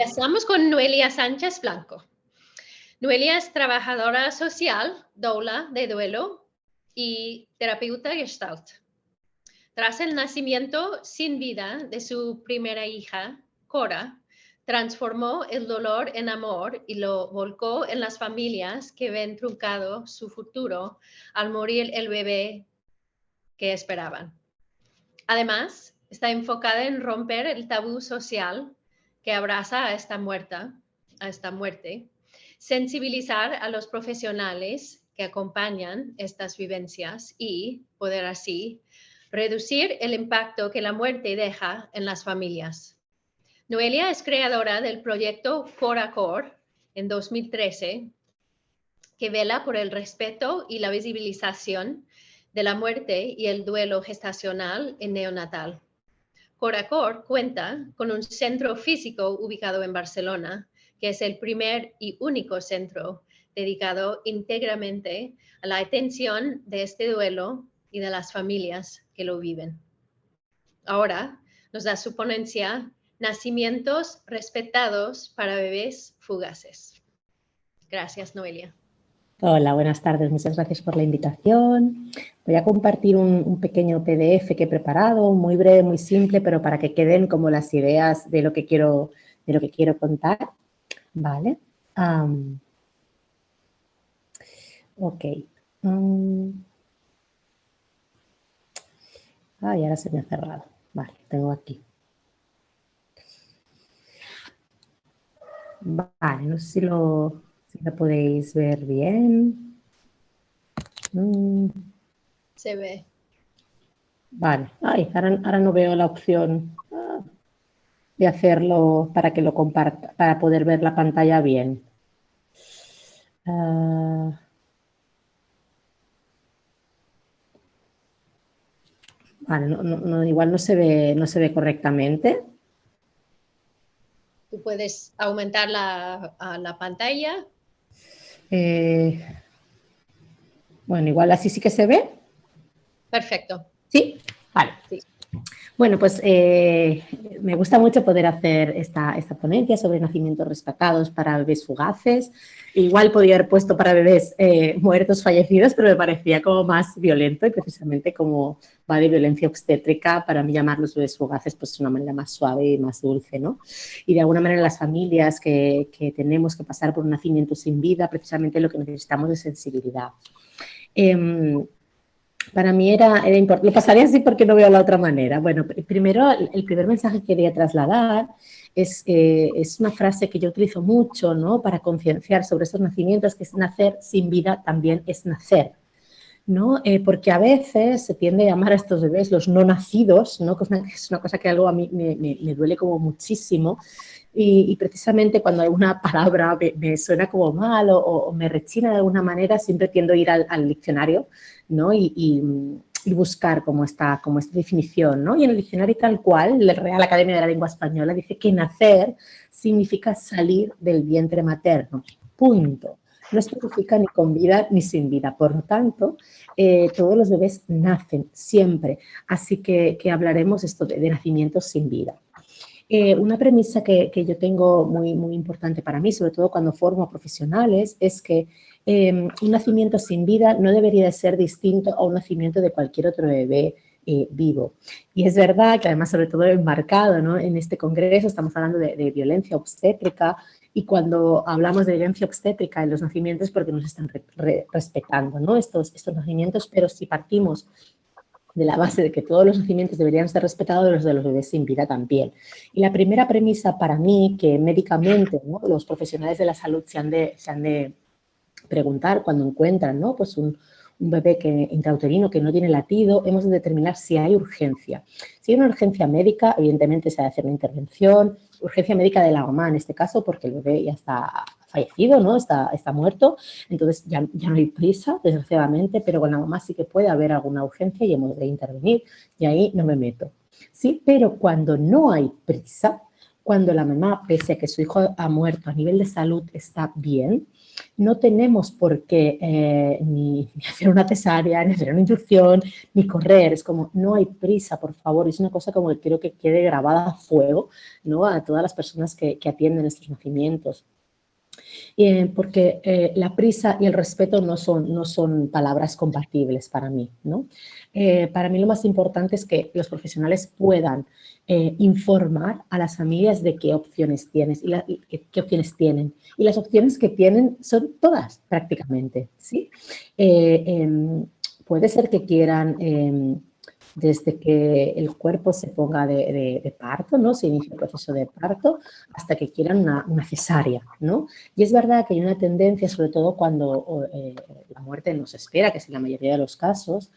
Estamos con Noelia Sánchez Blanco. Noelia es trabajadora social, doula de duelo y terapeuta Gestalt. Tras el nacimiento sin vida de su primera hija, Cora, transformó el dolor en amor y lo volcó en las familias que ven truncado su futuro al morir el bebé que esperaban. Además, está enfocada en romper el tabú social que abraza a esta muerte, sensibilizar a los profesionales que acompañan estas vivencias y poder así reducir el impacto que la muerte deja en las familias. Noelia es creadora del proyecto CoraCor en 2013, que vela por el respeto y la visibilización de la muerte y el duelo gestacional y neonatal. CoraCor cuenta con un centro físico ubicado en Barcelona, que es el primer y único centro dedicado íntegramente a la atención de este duelo y de las familias que lo viven. Ahora nos da su ponencia Nacimientos respetados para bebés fugaces. Gracias, Noelia. Hola, buenas tardes. Muchas gracias por la invitación. Voy a compartir un pequeño PDF que he preparado, muy breve, muy simple, pero para que queden como las ideas de lo que quiero contar. Vale. Ok. Y ahora se me ha cerrado. Vale, tengo aquí. Vale, no sé si lo podéis ver bien. Se ve. Vale. Ahora no veo la opción de hacerlo para que lo comparta, para poder ver la pantalla bien. Vale, igual no se ve correctamente. ¿Tú puedes aumentar la pantalla? Bueno, igual así sí que se ve. Perfecto. ¿Sí? Vale. Sí. Bueno, pues me gusta mucho poder hacer esta ponencia sobre nacimientos respetados para bebés fugaces. Igual podría haber puesto para bebés muertos, fallecidos, pero me parecía como más violento y precisamente como va de violencia obstétrica, para mí llamar los bebés fugaces pues de una manera más suave y más dulce, ¿no? Y de alguna manera las familias que tenemos que pasar por un nacimiento sin vida, precisamente lo que necesitamos es sensibilidad. Para mí era importante, lo pasaré así porque no veo la otra manera. Bueno, primero, el primer mensaje que quería trasladar es una frase que yo utilizo mucho, ¿no?, para concienciar sobre estos nacimientos, que es nacer sin vida también es nacer, ¿no? Porque a veces se tiende a llamar a estos bebés los no nacidos, ¿no?, que es una cosa que algo a mí me duele como muchísimo. Y precisamente cuando alguna palabra me suena como mal o me rechina de alguna manera, siempre tiendo a ir al diccionario, ¿no?, y buscar como esta definición, ¿no? Y en el diccionario tal cual, la Real Academia de la Lengua Española dice que nacer significa salir del vientre materno, punto. No especifica ni con vida ni sin vida. Por lo tanto, todos los bebés nacen siempre. Así que hablaremos esto de nacimientos sin vida. Una premisa que yo tengo muy, muy importante para mí, sobre todo cuando formo a profesionales, es que un nacimiento sin vida no debería de ser distinto a un nacimiento de cualquier otro bebé vivo. Y es verdad que además, sobre todo enmarcado, ¿no?, en este congreso, estamos hablando de violencia obstétrica, y cuando hablamos de violencia obstétrica en los nacimientos, porque nos están respetando, ¿no?, estos nacimientos, pero si partimos de la base de que todos los nacimientos deberían ser respetados, los de los bebés sin vida también. Y la primera premisa para mí, que médicamente, ¿no?, los profesionales de la salud se han de preguntar cuando encuentran, ¿no?, pues un bebé intrauterino que no tiene latido, hemos de determinar si hay urgencia. Si hay una urgencia médica, evidentemente se ha de hacer una intervención, urgencia médica de la mamá en este caso, porque el bebé ya está fallecido, ¿no?, está muerto, entonces ya no hay prisa, desgraciadamente, pero con la mamá sí que puede haber alguna urgencia y hemos de intervenir, y ahí no me meto. Sí, pero cuando no hay prisa, cuando la mamá, pese a que su hijo ha muerto, a nivel de salud está bien, no tenemos por qué ni hacer una cesárea, ni hacer una inducción, ni correr. Es como, no hay prisa, por favor. Es una cosa como que quiero que quede grabada a fuego, ¿no? A todas las personas que atienden estos nacimientos. Porque la prisa y el respeto no son palabras compatibles para mí, ¿no? Para mí lo más importante es que los profesionales puedan informar a las familias de qué opciones tienes qué opciones tienen. Y las opciones que tienen son todas prácticamente, ¿sí? Puede ser que quieran desde que el cuerpo se ponga de parto, ¿no? Se inicia el proceso de parto, hasta que quieran una cesárea, ¿no? Y es verdad que hay una tendencia, sobre todo cuando la muerte nos espera, que es en la mayoría de los casos,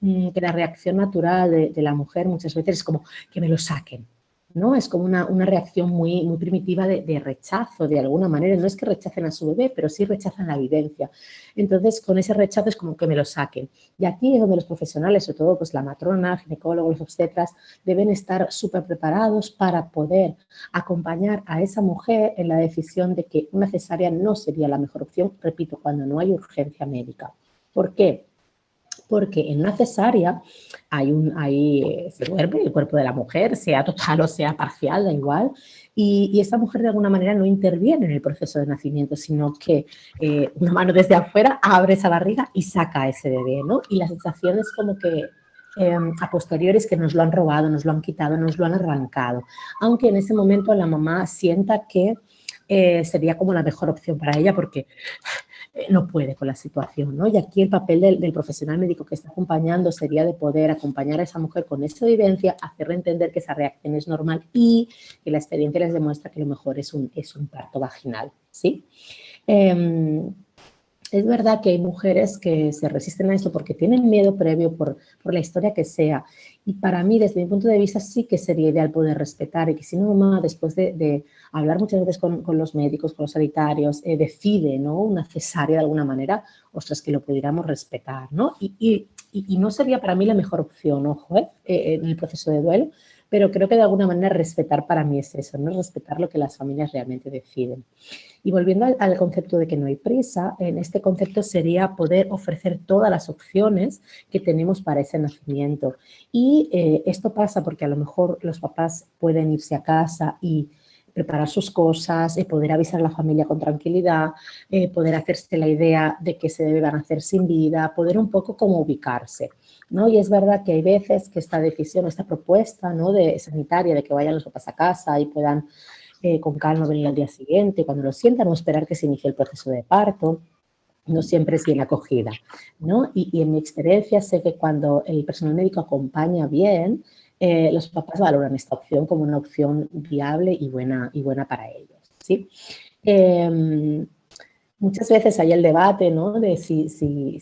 que la reacción natural de la mujer muchas veces es como que me lo saquen, ¿no? Es como una reacción muy, muy primitiva de rechazo, de alguna manera. No es que rechacen a su bebé, pero sí rechazan la vivencia. Entonces, con ese rechazo es como que me lo saquen. Y aquí es donde los profesionales, sobre todo pues la matrona, el ginecólogo, los obstetras, deben estar súper preparados para poder acompañar a esa mujer en la decisión de que una cesárea no sería la mejor opción, repito, cuando no hay urgencia médica. ¿Por qué? Porque en una cesárea se duerme el cuerpo de la mujer, sea total o sea parcial, da igual, y esa mujer de alguna manera no interviene en el proceso de nacimiento, sino que una mano desde afuera abre esa barriga y saca a ese bebé, ¿no? Y la sensación es como que a posteriores que nos lo han robado, nos lo han quitado, nos lo han arrancado, aunque en ese momento la mamá sienta que sería como la mejor opción para ella porque no puede con la situación, ¿no? Y aquí el papel del profesional médico que está acompañando sería de poder acompañar a esa mujer con esa vivencia, hacerle entender que esa reacción es normal y que la experiencia les demuestra que lo mejor es un parto vaginal, ¿sí? Es verdad que hay mujeres que se resisten a esto porque tienen miedo previo por la historia que sea. Y para mí, desde mi punto de vista, sí que sería ideal poder respetar y que si una mamá, después de hablar muchas veces con los médicos, con los sanitarios, decide, ¿no? Una cesárea de alguna manera, ostras, que lo pudiéramos respetar, ¿no? Y no sería para mí la mejor opción, ojo, en el proceso de duelo, pero creo que de alguna manera respetar para mí es eso, ¿no? Respetar lo que las familias realmente deciden. Y volviendo al concepto de que no hay prisa, en este concepto sería poder ofrecer todas las opciones que tenemos para ese nacimiento. Y esto pasa porque a lo mejor los papás pueden irse a casa y preparar sus cosas, poder avisar a la familia con tranquilidad, poder hacerse la idea de que se deben hacer sin vida, poder un poco como ubicarse, ¿no? Y es verdad que hay veces que esta decisión, esta propuesta, ¿no? de sanitaria de que vayan los papás a casa y puedan con calma venir al día siguiente, cuando lo sientan, o esperar que se inicie el proceso de parto, no siempre es bien acogida, ¿no? Y en mi experiencia sé que cuando el personal médico acompaña bien, los papás valoran esta opción como una opción viable y buena para ellos, ¿sí? Muchas veces hay el debate, ¿no? De si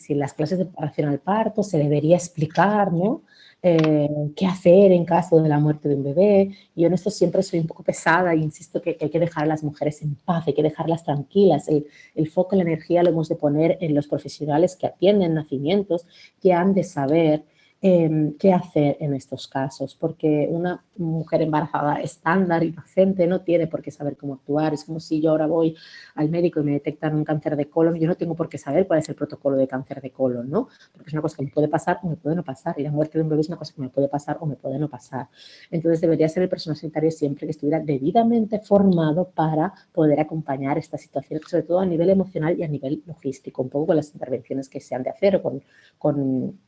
en las clases de preparación al parto se debería explicar, ¿no? Qué hacer en caso de la muerte de un bebé. Yo en esto siempre soy un poco pesada e insisto que hay que dejar a las mujeres en paz, hay que dejarlas tranquilas. El foco y la energía lo hemos de poner en los profesionales que atienden nacimientos, que han de saber qué hacer en estos casos, porque una mujer embarazada estándar, inocente, no tiene por qué saber cómo actuar. Es como si yo ahora voy al médico y me detectan un cáncer de colon, yo no tengo por qué saber cuál es el protocolo de cáncer de colon, ¿no? Porque es una cosa que me puede pasar o me puede no pasar, y la muerte de un bebé es una cosa que me puede pasar o me puede no pasar. Entonces debería ser el personal sanitario siempre que estuviera debidamente formado para poder acompañar estas situaciones, sobre todo a nivel emocional y a nivel logístico, un poco con las intervenciones que se han de hacer o con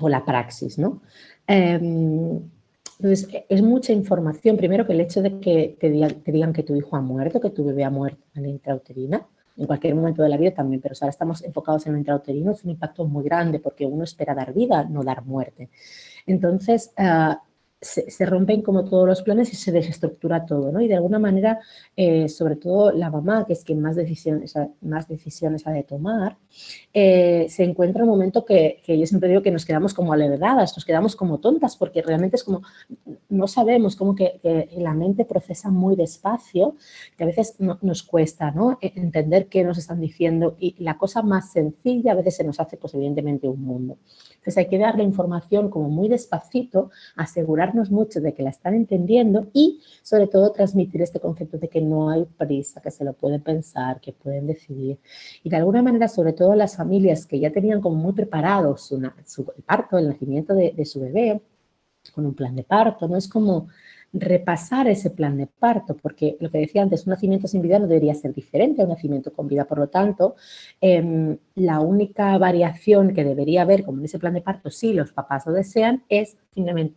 la praxis, ¿no? Entonces, es mucha información. Primero que el hecho de que te digan que tu hijo ha muerto, que tu bebé ha muerto en la intrauterina, en cualquier momento de la vida también, pero ahora estamos enfocados en el intrauterino, es un impacto muy grande porque uno espera dar vida, no dar muerte. Entonces, se rompen como todos los planes y se desestructura todo, ¿no? Y de alguna manera, sobre todo la mamá, que es quien más decisiones ha de tomar, se encuentra un momento que yo siempre digo que nos quedamos como alertadas, nos quedamos como tontas, porque realmente es como, no sabemos, como que la mente procesa muy despacio, que a veces nos cuesta, ¿no? Entender qué nos están diciendo, y la cosa más sencilla a veces se nos hace, pues evidentemente, un mundo. Entonces hay que dar la información como muy despacito, asegurar asegurarnos mucho de que la están entendiendo y, sobre todo, transmitir este concepto de que no hay prisa, que se lo pueden pensar, que pueden decidir. Y de alguna manera, sobre todo las familias que ya tenían como muy preparado el parto, el nacimiento de su bebé, con un plan de parto, ¿no? Es como repasar ese plan de parto, porque lo que decía antes, un nacimiento sin vida no debería ser diferente a un nacimiento con vida, por lo tanto, la única variación que debería haber, como en ese plan de parto, si los papás lo desean, es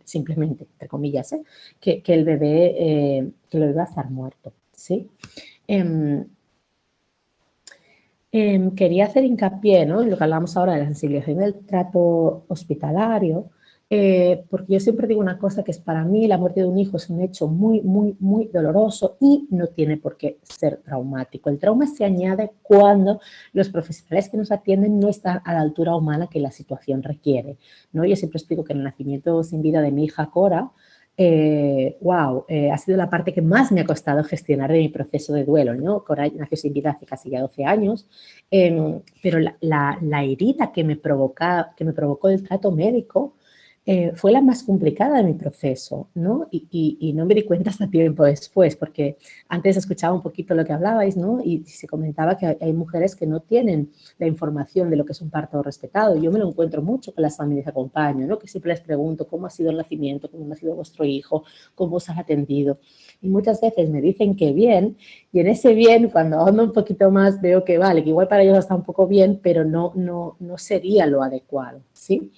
simplemente entre comillas, que el bebé va a estar muerto, ¿sí? Quería hacer hincapié, ¿no?, en lo que hablamos ahora de la sensibilización del trato hospitalario, porque yo siempre digo una cosa, que es para mí la muerte de un hijo es un hecho muy, muy, muy doloroso y no tiene por qué ser traumático. El trauma se añade cuando los profesionales que nos atienden no están a la altura humana que la situación requiere, ¿no? Yo siempre explico que en el nacimiento sin vida de mi hija Cora, ha sido la parte que más me ha costado gestionar de mi proceso de duelo, ¿no? Cora nació sin vida hace casi ya 12 años, pero la herida que me provocó el trato médico fue la más complicada de mi proceso, ¿no? Y no me di cuenta hasta tiempo después, porque antes escuchaba un poquito lo que hablabais, ¿no? Y se comentaba que hay mujeres que no tienen la información de lo que es un parto respetado. Yo me lo encuentro mucho con las familias que acompaño, ¿no? Que siempre les pregunto cómo ha sido el nacimiento, cómo ha nacido vuestro hijo, cómo os han atendido. Y muchas veces me dicen que bien, y en ese bien, cuando ahondo un poquito más, veo que vale, que igual para ellos está un poco bien, pero no sería lo adecuado, ¿sí?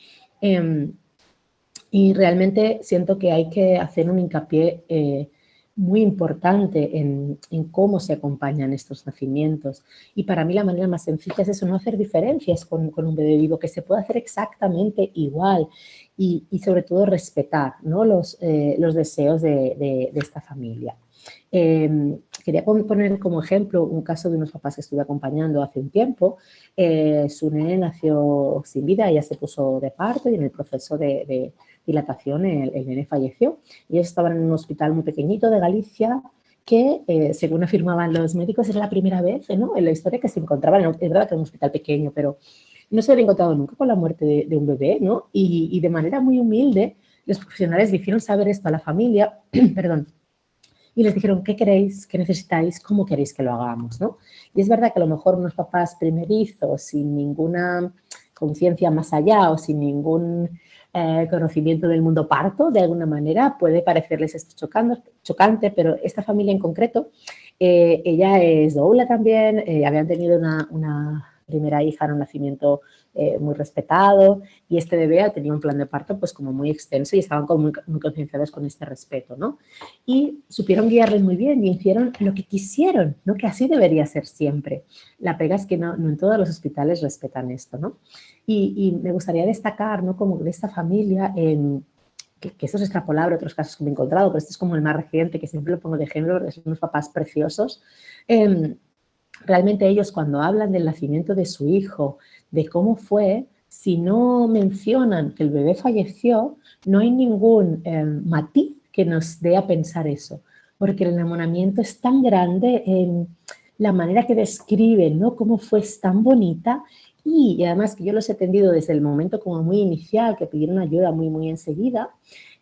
Y realmente siento que hay que hacer un hincapié muy importante en cómo se acompañan estos nacimientos. Y para mí la manera más sencilla es eso, no hacer diferencias con un bebé vivo, que se pueda hacer exactamente igual y sobre todo respetar, ¿no?, los deseos de esta familia. Quería poner como ejemplo un caso de unos papás que estuve acompañando hace un tiempo. Su nene nació sin vida, ella se puso de parto y en el proceso de dilatación el nene falleció. Ellos estaban en un hospital muy pequeñito de Galicia que, según afirmaban los médicos, era la primera vez, ¿no?, en la historia que se encontraban, es verdad que era un hospital pequeño, pero no se había encontrado nunca con la muerte de un bebé, ¿no? Y de manera muy humilde los profesionales le hicieron saber esto a la familia, perdón, y les dijeron, ¿qué queréis? ¿Qué necesitáis? ¿Cómo queréis que lo hagamos? ¿No? Y es verdad que a lo mejor unos papás primerizos, sin ninguna conciencia más allá o sin ningún conocimiento del mundo parto, de alguna manera, puede parecerles esto chocante, pero esta familia en concreto, ella es doula también, habían tenido una primera hija en un nacimiento muy respetado, y este bebé tenía un plan de parto pues como muy extenso y estaban como muy concienciados con este respeto, ¿no? Y supieron guiarles muy bien y hicieron lo que quisieron, ¿no?, que así debería ser siempre. La pega es que no en todos los hospitales respetan esto, ¿no? Y me gustaría destacar, ¿no?, como de esta familia, que esto es extrapolable a otros casos que me he encontrado, pero este es como el más reciente, que siempre lo pongo de ejemplo, porque son unos papás preciosos. Realmente ellos, cuando hablan del nacimiento de su hijo, de cómo fue, si no mencionan que el bebé falleció, no hay ningún matiz que nos dé a pensar eso, porque el enamoramiento es tan grande, la manera que describen, ¿no?, cómo fue, es tan bonita, y además que yo los he atendido desde el momento como muy inicial, que pidieron ayuda muy, muy enseguida,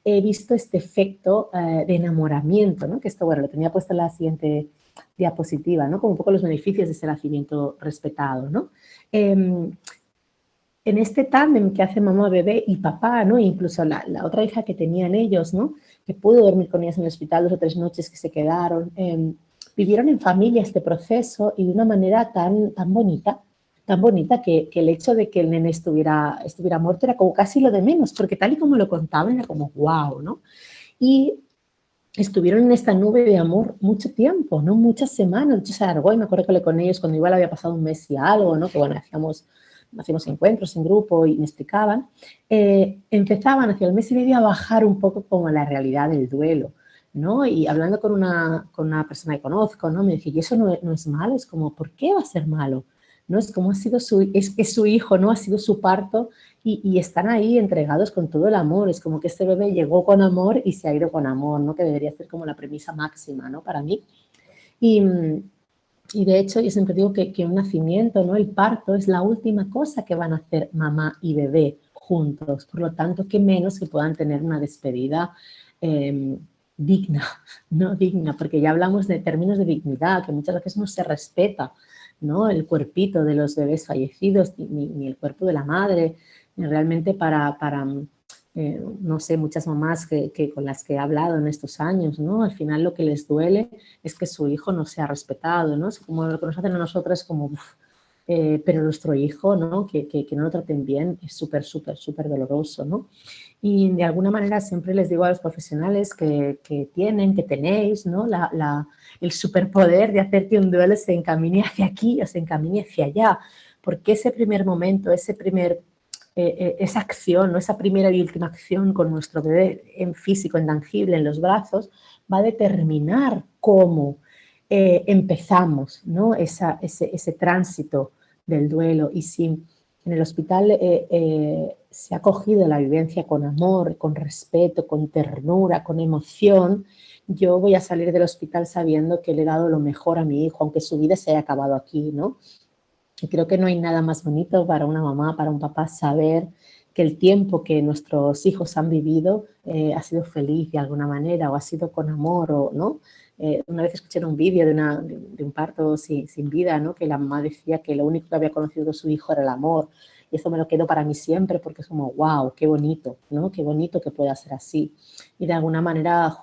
he visto este efecto de enamoramiento, ¿no?, que esto, bueno, lo tenía puesto en la siguiente diapositiva, ¿no?, como un poco los beneficios de ese nacimiento respetado, ¿no? En este tándem que hace mamá, bebé y papá, ¿no?, incluso la otra hija que tenían ellos, ¿no?, que pudo dormir con ellas en el hospital 2 o 3 noches que se quedaron, vivieron en familia este proceso y de una manera tan bonita que el hecho de que el nene estuviera muerto era como casi lo de menos, porque tal y como lo contaban era como wow, ¿no? Y estuvieron en esta nube de amor mucho tiempo, ¿no?, muchas semanas. De hecho se alargó y me acuerdo que hablé con ellos cuando igual había pasado un mes y algo, ¿no?, que bueno, hacíamos encuentros en grupo y me explicaban, empezaban hacia el mes y medio a bajar un poco como la realidad del duelo, ¿no? Y hablando con una persona que conozco, ¿no?, me decía, y eso no es malo, es como, ¿por qué va a ser malo? ¿No? Es como es su hijo, ¿no?, ha sido su parto y están ahí entregados con todo el amor, es como que este bebé llegó con amor y se ha ido con amor, ¿no?, que debería ser como la premisa máxima, ¿no?, para mí. Y de hecho, yo siempre digo que un nacimiento, ¿no?, el parto, es la última cosa que van a hacer mamá y bebé juntos. Por lo tanto, qué menos que puedan tener una despedida digna, no digna, porque ya hablamos de términos de dignidad, que muchas veces no se respeta, ¿no? El cuerpito de los bebés fallecidos, ni el cuerpo de la madre, realmente no sé, muchas mamás con las que he hablado en estos años, ¿no? Al final lo que les duele es que su hijo no sea respetado, ¿no? Es como lo que nos hacen a nosotras como... pero nuestro hijo, ¿no? Que no lo traten bien es súper, súper, súper doloroso, ¿no? Y de alguna manera siempre les digo a los profesionales que tenéis, ¿no? El superpoder de hacer que un duelo se encamine hacia aquí o se encamine hacia allá, porque ese primer momento, esa acción, ¿no? Esa primera y última acción con nuestro bebé en físico, en tangible, en los brazos, va a determinar cómo empezamos, ¿no? Ese tránsito del duelo. Y si en el hospital se ha cogido la vivencia con amor, con respeto, con ternura, con emoción, yo voy a salir del hospital sabiendo que le he dado lo mejor a mi hijo, aunque su vida se haya acabado aquí, ¿no? Y creo que no hay nada más bonito para una mamá, para un papá, saber que el tiempo que nuestros hijos han vivido ha sido feliz de alguna manera o ha sido con amor, o, ¿no? Una vez escuché en un vídeo de un parto sin vida, ¿no? Que la mamá decía que lo único que había conocido de su hijo era el amor. Y eso me lo quedo para mí siempre porque es como, wow, qué bonito, ¿no? Qué bonito que pueda ser así. Y de alguna manera,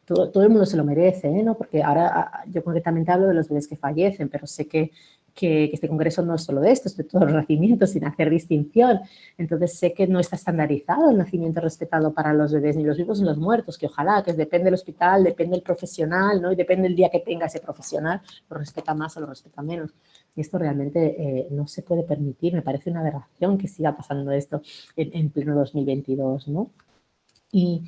todo el mundo se lo merece, ¿no? Porque ahora yo concretamente hablo de los bebés que fallecen, pero sé que este congreso no es solo de esto, es de todos los nacimientos sin hacer distinción. Entonces sé que no está estandarizado el nacimiento respetado para los bebés, ni los vivos ni los muertos, que ojalá, que depende del hospital, depende del profesional, ¿no? Y depende del día que tenga ese profesional, lo respeta más o lo respeta menos. Y esto realmente no se puede permitir, me parece una aberración que siga pasando esto en pleno 2022, ¿no? Y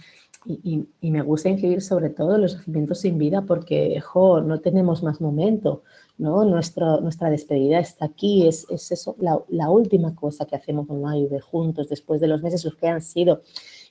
me gusta incidir sobre todo en los nacimientos sin vida porque, no tenemos más momento, ¿no? Nuestra despedida está aquí, es eso, la última cosa que hacemos con una bebé juntos después de los meses los que han sido.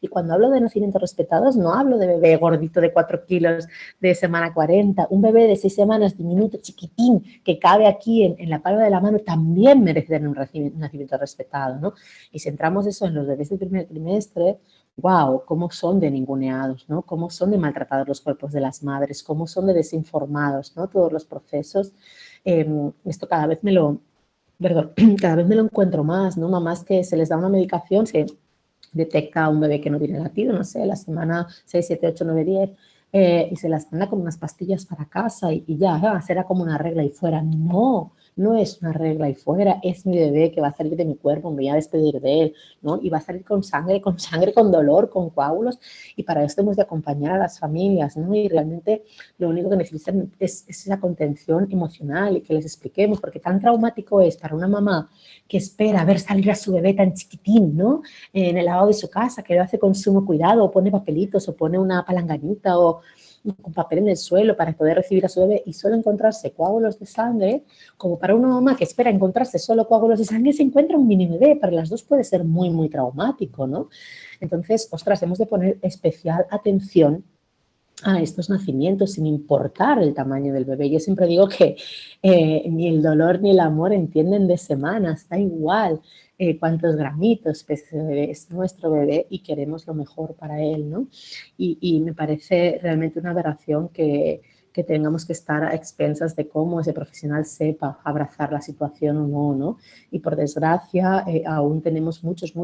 Y cuando hablo de nacimientos respetados, no hablo de bebé gordito de 4 kilos de semana 40. Un bebé de 6 semanas, diminuto, chiquitín, que cabe aquí en la palma de la mano, también merece un nacimiento respetado, ¿no? Y si centramos eso en los bebés del primer trimestre, wow, cómo son de ninguneados, ¿no? Cómo son de maltratados los cuerpos de las madres, cómo son de desinformados, ¿no? Todos los procesos. Esto cada vez cada vez me lo encuentro más, ¿no? Mamás que se les da una medicación, se detecta a un bebé que no tiene latido, no sé, la semana 6, 7, 8, 9, 10, y se las manda con unas pastillas para casa y ya, será como una regla y fuera. No, no es una regla y fuera, es mi bebé que va a salir de mi cuerpo, me voy a despedir de él, ¿no? Y va a salir con sangre, con dolor, con coágulos, y para esto hemos de acompañar a las familias, ¿no? Y realmente lo único que necesitan es esa contención emocional y que les expliquemos, porque tan traumático es para una mamá que espera ver salir a su bebé tan chiquitín, ¿no? En el lavabo de su casa, que lo hace con sumo cuidado, o pone papelitos, o pone una palanganita, o un papel en el suelo para poder recibir a su bebé y solo encontrarse coágulos de sangre, como para una mamá que espera encontrarse solo coágulos de sangre, se encuentra un mini bebé. Para las dos puede ser muy, muy traumático, ¿no? Entonces, ostras, hemos de poner especial atención a estos nacimientos sin importar el tamaño del bebé. Yo siempre digo que ni el dolor ni el amor entienden de semanas, da igual cuántos gramitos pese ese bebé, es nuestro bebé y queremos lo mejor para él, ¿no? Y me parece realmente una aberración que tengamos que estar a expensas de cómo ese profesional sepa abrazar la situación o no, ¿no? Y por desgracia aún tenemos muchos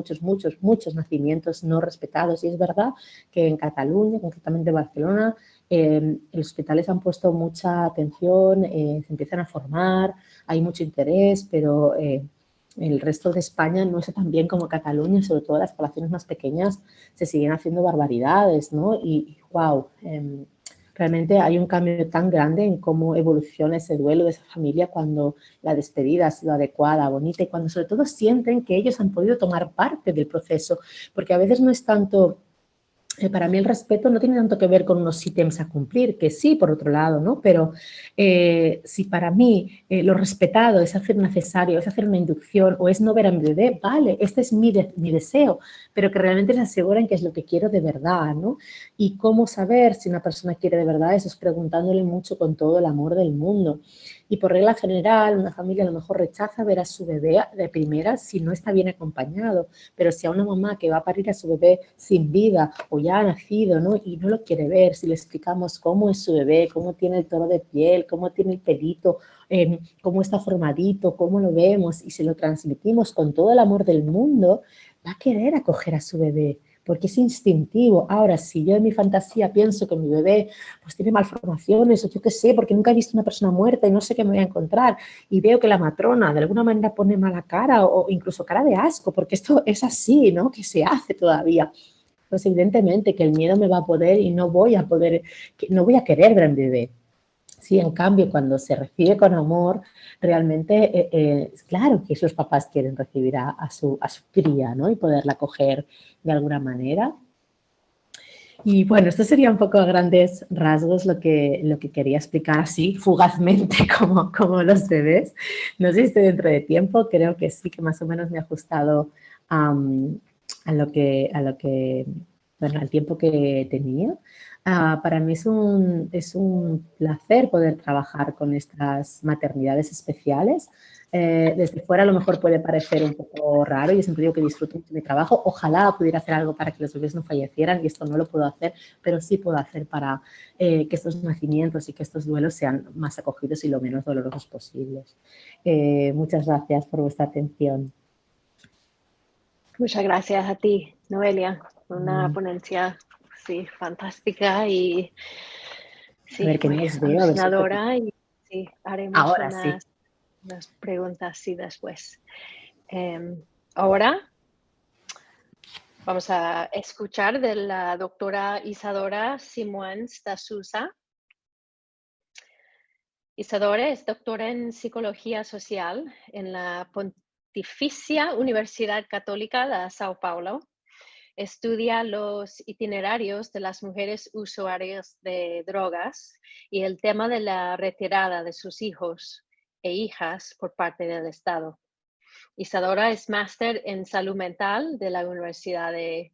nacimientos no respetados, y es verdad que en Cataluña, concretamente en Barcelona, los hospitales han puesto mucha atención, se empiezan a formar, hay mucho interés, pero el resto de España no está tan bien como Cataluña, sobre todo las poblaciones más pequeñas se siguen haciendo barbaridades, ¿no? Y wow, realmente hay un cambio tan grande en cómo evoluciona ese duelo de esa familia cuando la despedida ha sido adecuada, bonita, y cuando sobre todo sienten que ellos han podido tomar parte del proceso, porque a veces no es tanto... Para mí el respeto no tiene tanto que ver con unos ítems a cumplir, que sí, por otro lado, ¿no? Pero si para mí lo respetado es hacer necesario, es hacer una inducción o es no ver a mi bebé, vale, este es mi deseo, pero que realmente se aseguren que es lo que quiero de verdad, ¿no? Y cómo saber si una persona quiere de verdad eso es preguntándole mucho con todo el amor del mundo. Y por regla general, una familia a lo mejor rechaza ver a su bebé de primera si no está bien acompañado, pero si a una mamá que va a parir a su bebé sin vida o ya ha nacido, ¿no? Y no lo quiere ver, si le explicamos cómo es su bebé, cómo tiene el tono de piel, cómo tiene el pelito, cómo está formadito, cómo lo vemos y se lo transmitimos con todo el amor del mundo, va a querer acoger a su bebé, porque es instintivo. Ahora, si yo en mi fantasía pienso que mi bebé pues tiene malformaciones o yo qué sé, porque nunca he visto una persona muerta y no sé qué me voy a encontrar, y veo que la matrona de alguna manera pone mala cara o incluso cara de asco, porque esto es así, ¿no? Que se hace todavía. Pues evidentemente que el miedo me va a poder y no voy a poder, no voy a querer ver a mi bebé. Sí, en cambio, cuando se recibe con amor, realmente, claro que los papás quieren recibir a su cría, ¿no? Y poderla acoger de alguna manera. Y bueno, esto sería un poco a grandes rasgos lo que quería explicar así, fugazmente, como los bebés. No sé si estoy dentro de tiempo, creo que sí, que más o menos me he ajustado a lo que, bueno, al tiempo que tenía. Para mí es un placer poder trabajar con estas maternidades especiales. Desde fuera a lo mejor puede parecer un poco raro, yo siempre digo que disfruto mucho mi trabajo, ojalá pudiera hacer algo para que los bebés no fallecieran y esto no lo puedo hacer, pero sí puedo hacer para que estos nacimientos y que estos duelos sean más acogidos y lo menos dolorosos posibles. Muchas gracias por vuestra atención. Muchas gracias a ti, Noelia, una ponencia sí, fantástica y sí, a ver, que no muy os veo. alucinadora y sí, haremos Ahora sí. unas preguntas sí, después. Ahora vamos a escuchar de la doctora Isadora Simões da Souza. Isadora es doctora en Psicología Social en la Pontificia Universidad Católica de Sao Paulo. Estudia los itinerarios de las mujeres usuarias de drogas y el tema de la retirada de sus hijos e hijas por parte del Estado. Isadora es máster en salud mental de la Universidad de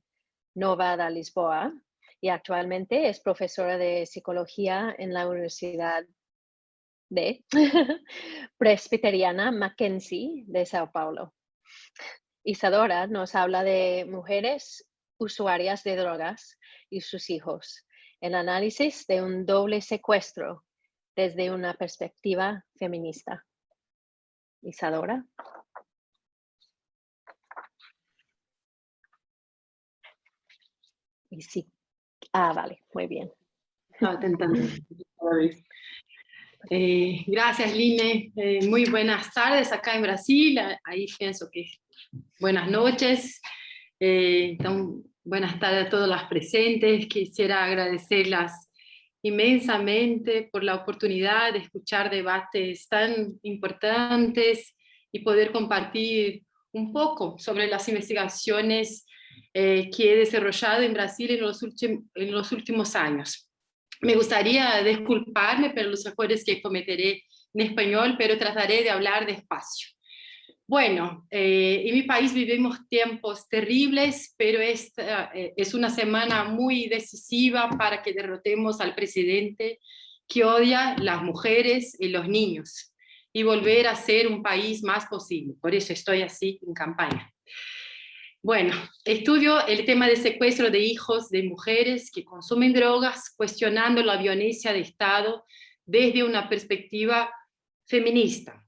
Nova da Lisboa y actualmente es profesora de psicología en la Universidad de Presbiteriana Mackenzie de Sao Paulo. Isadora nos habla de mujeres usuarias de drogas y sus hijos, el análisis de un doble secuestro desde una perspectiva feminista. Isadora. Y sí. Vale, muy bien. Estaba tentando. Gracias, Line. Muy buenas tardes acá en Brasil. Ahí pienso que buenas noches. Buenas tardes a todas las presentes. Quisiera agradecerlas inmensamente por la oportunidad de escuchar debates tan importantes y poder compartir un poco sobre las investigaciones que he desarrollado en Brasil en los últimos años. Me gustaría disculparme por los errores que cometeré en español, pero trataré de hablar despacio. Bueno, en mi país vivimos tiempos terribles, pero esta es una semana muy decisiva para que derrotemos al presidente que odia las mujeres y los niños y volver a ser un país más posible. Por eso estoy así en campaña. Bueno, estudio el tema de secuestro de hijos de mujeres que consumen drogas, cuestionando la violencia de Estado desde una perspectiva feminista.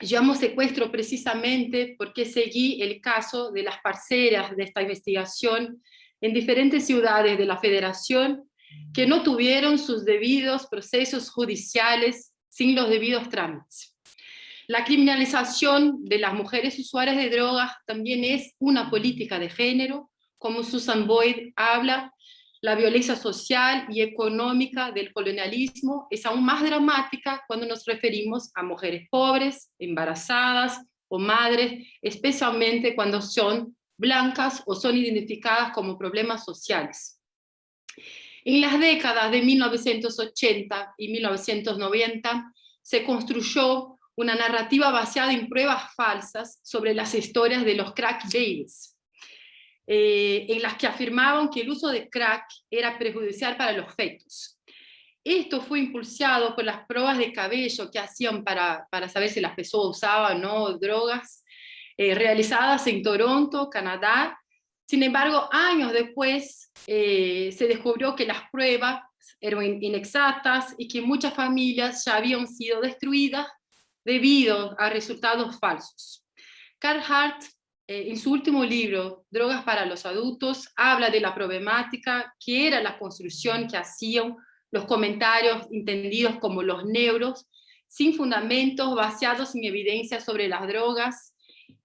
Llamo secuestro precisamente porque seguí el caso de las parceras de esta investigación en diferentes ciudades de la Federación que no tuvieron sus debidos procesos judiciales sin los debidos trámites. La criminalización de las mujeres usuarias de drogas también es una política de género, como Susan Boyd habla. La violencia social y económica del colonialismo es aún más dramática cuando nos referimos a mujeres pobres, embarazadas o madres, especialmente cuando son blancas o son identificadas como problemas sociales. En las décadas de 1980 y 1990 se construyó una narrativa basada en pruebas falsas sobre las historias de los crack babies, en las que afirmaban que el uso de crack era perjudicial para los fetos. Esto fue impulsado por las pruebas de cabello que hacían para saber si las personas usaban o no drogas, realizadas en Toronto, Canadá. Sin embargo, años después se descubrió que las pruebas eran inexactas y que muchas familias ya habían sido destruidas debido a resultados falsos. Carl Hart, en su último libro, Drogas para los adultos, habla de la problemática que era la construcción que hacían los comentarios entendidos como los neuros, sin fundamentos, basados en evidencia sobre las drogas,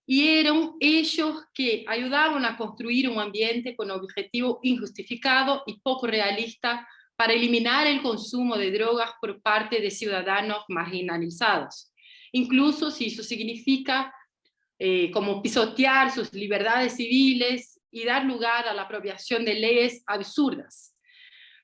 y eran ellos que ayudaban a construir un ambiente con objetivo injustificado y poco realista para eliminar el consumo de drogas por parte de ciudadanos marginalizados, incluso si eso significa como pisotear sus libertades civiles y dar lugar a la apropiación de leyes absurdas.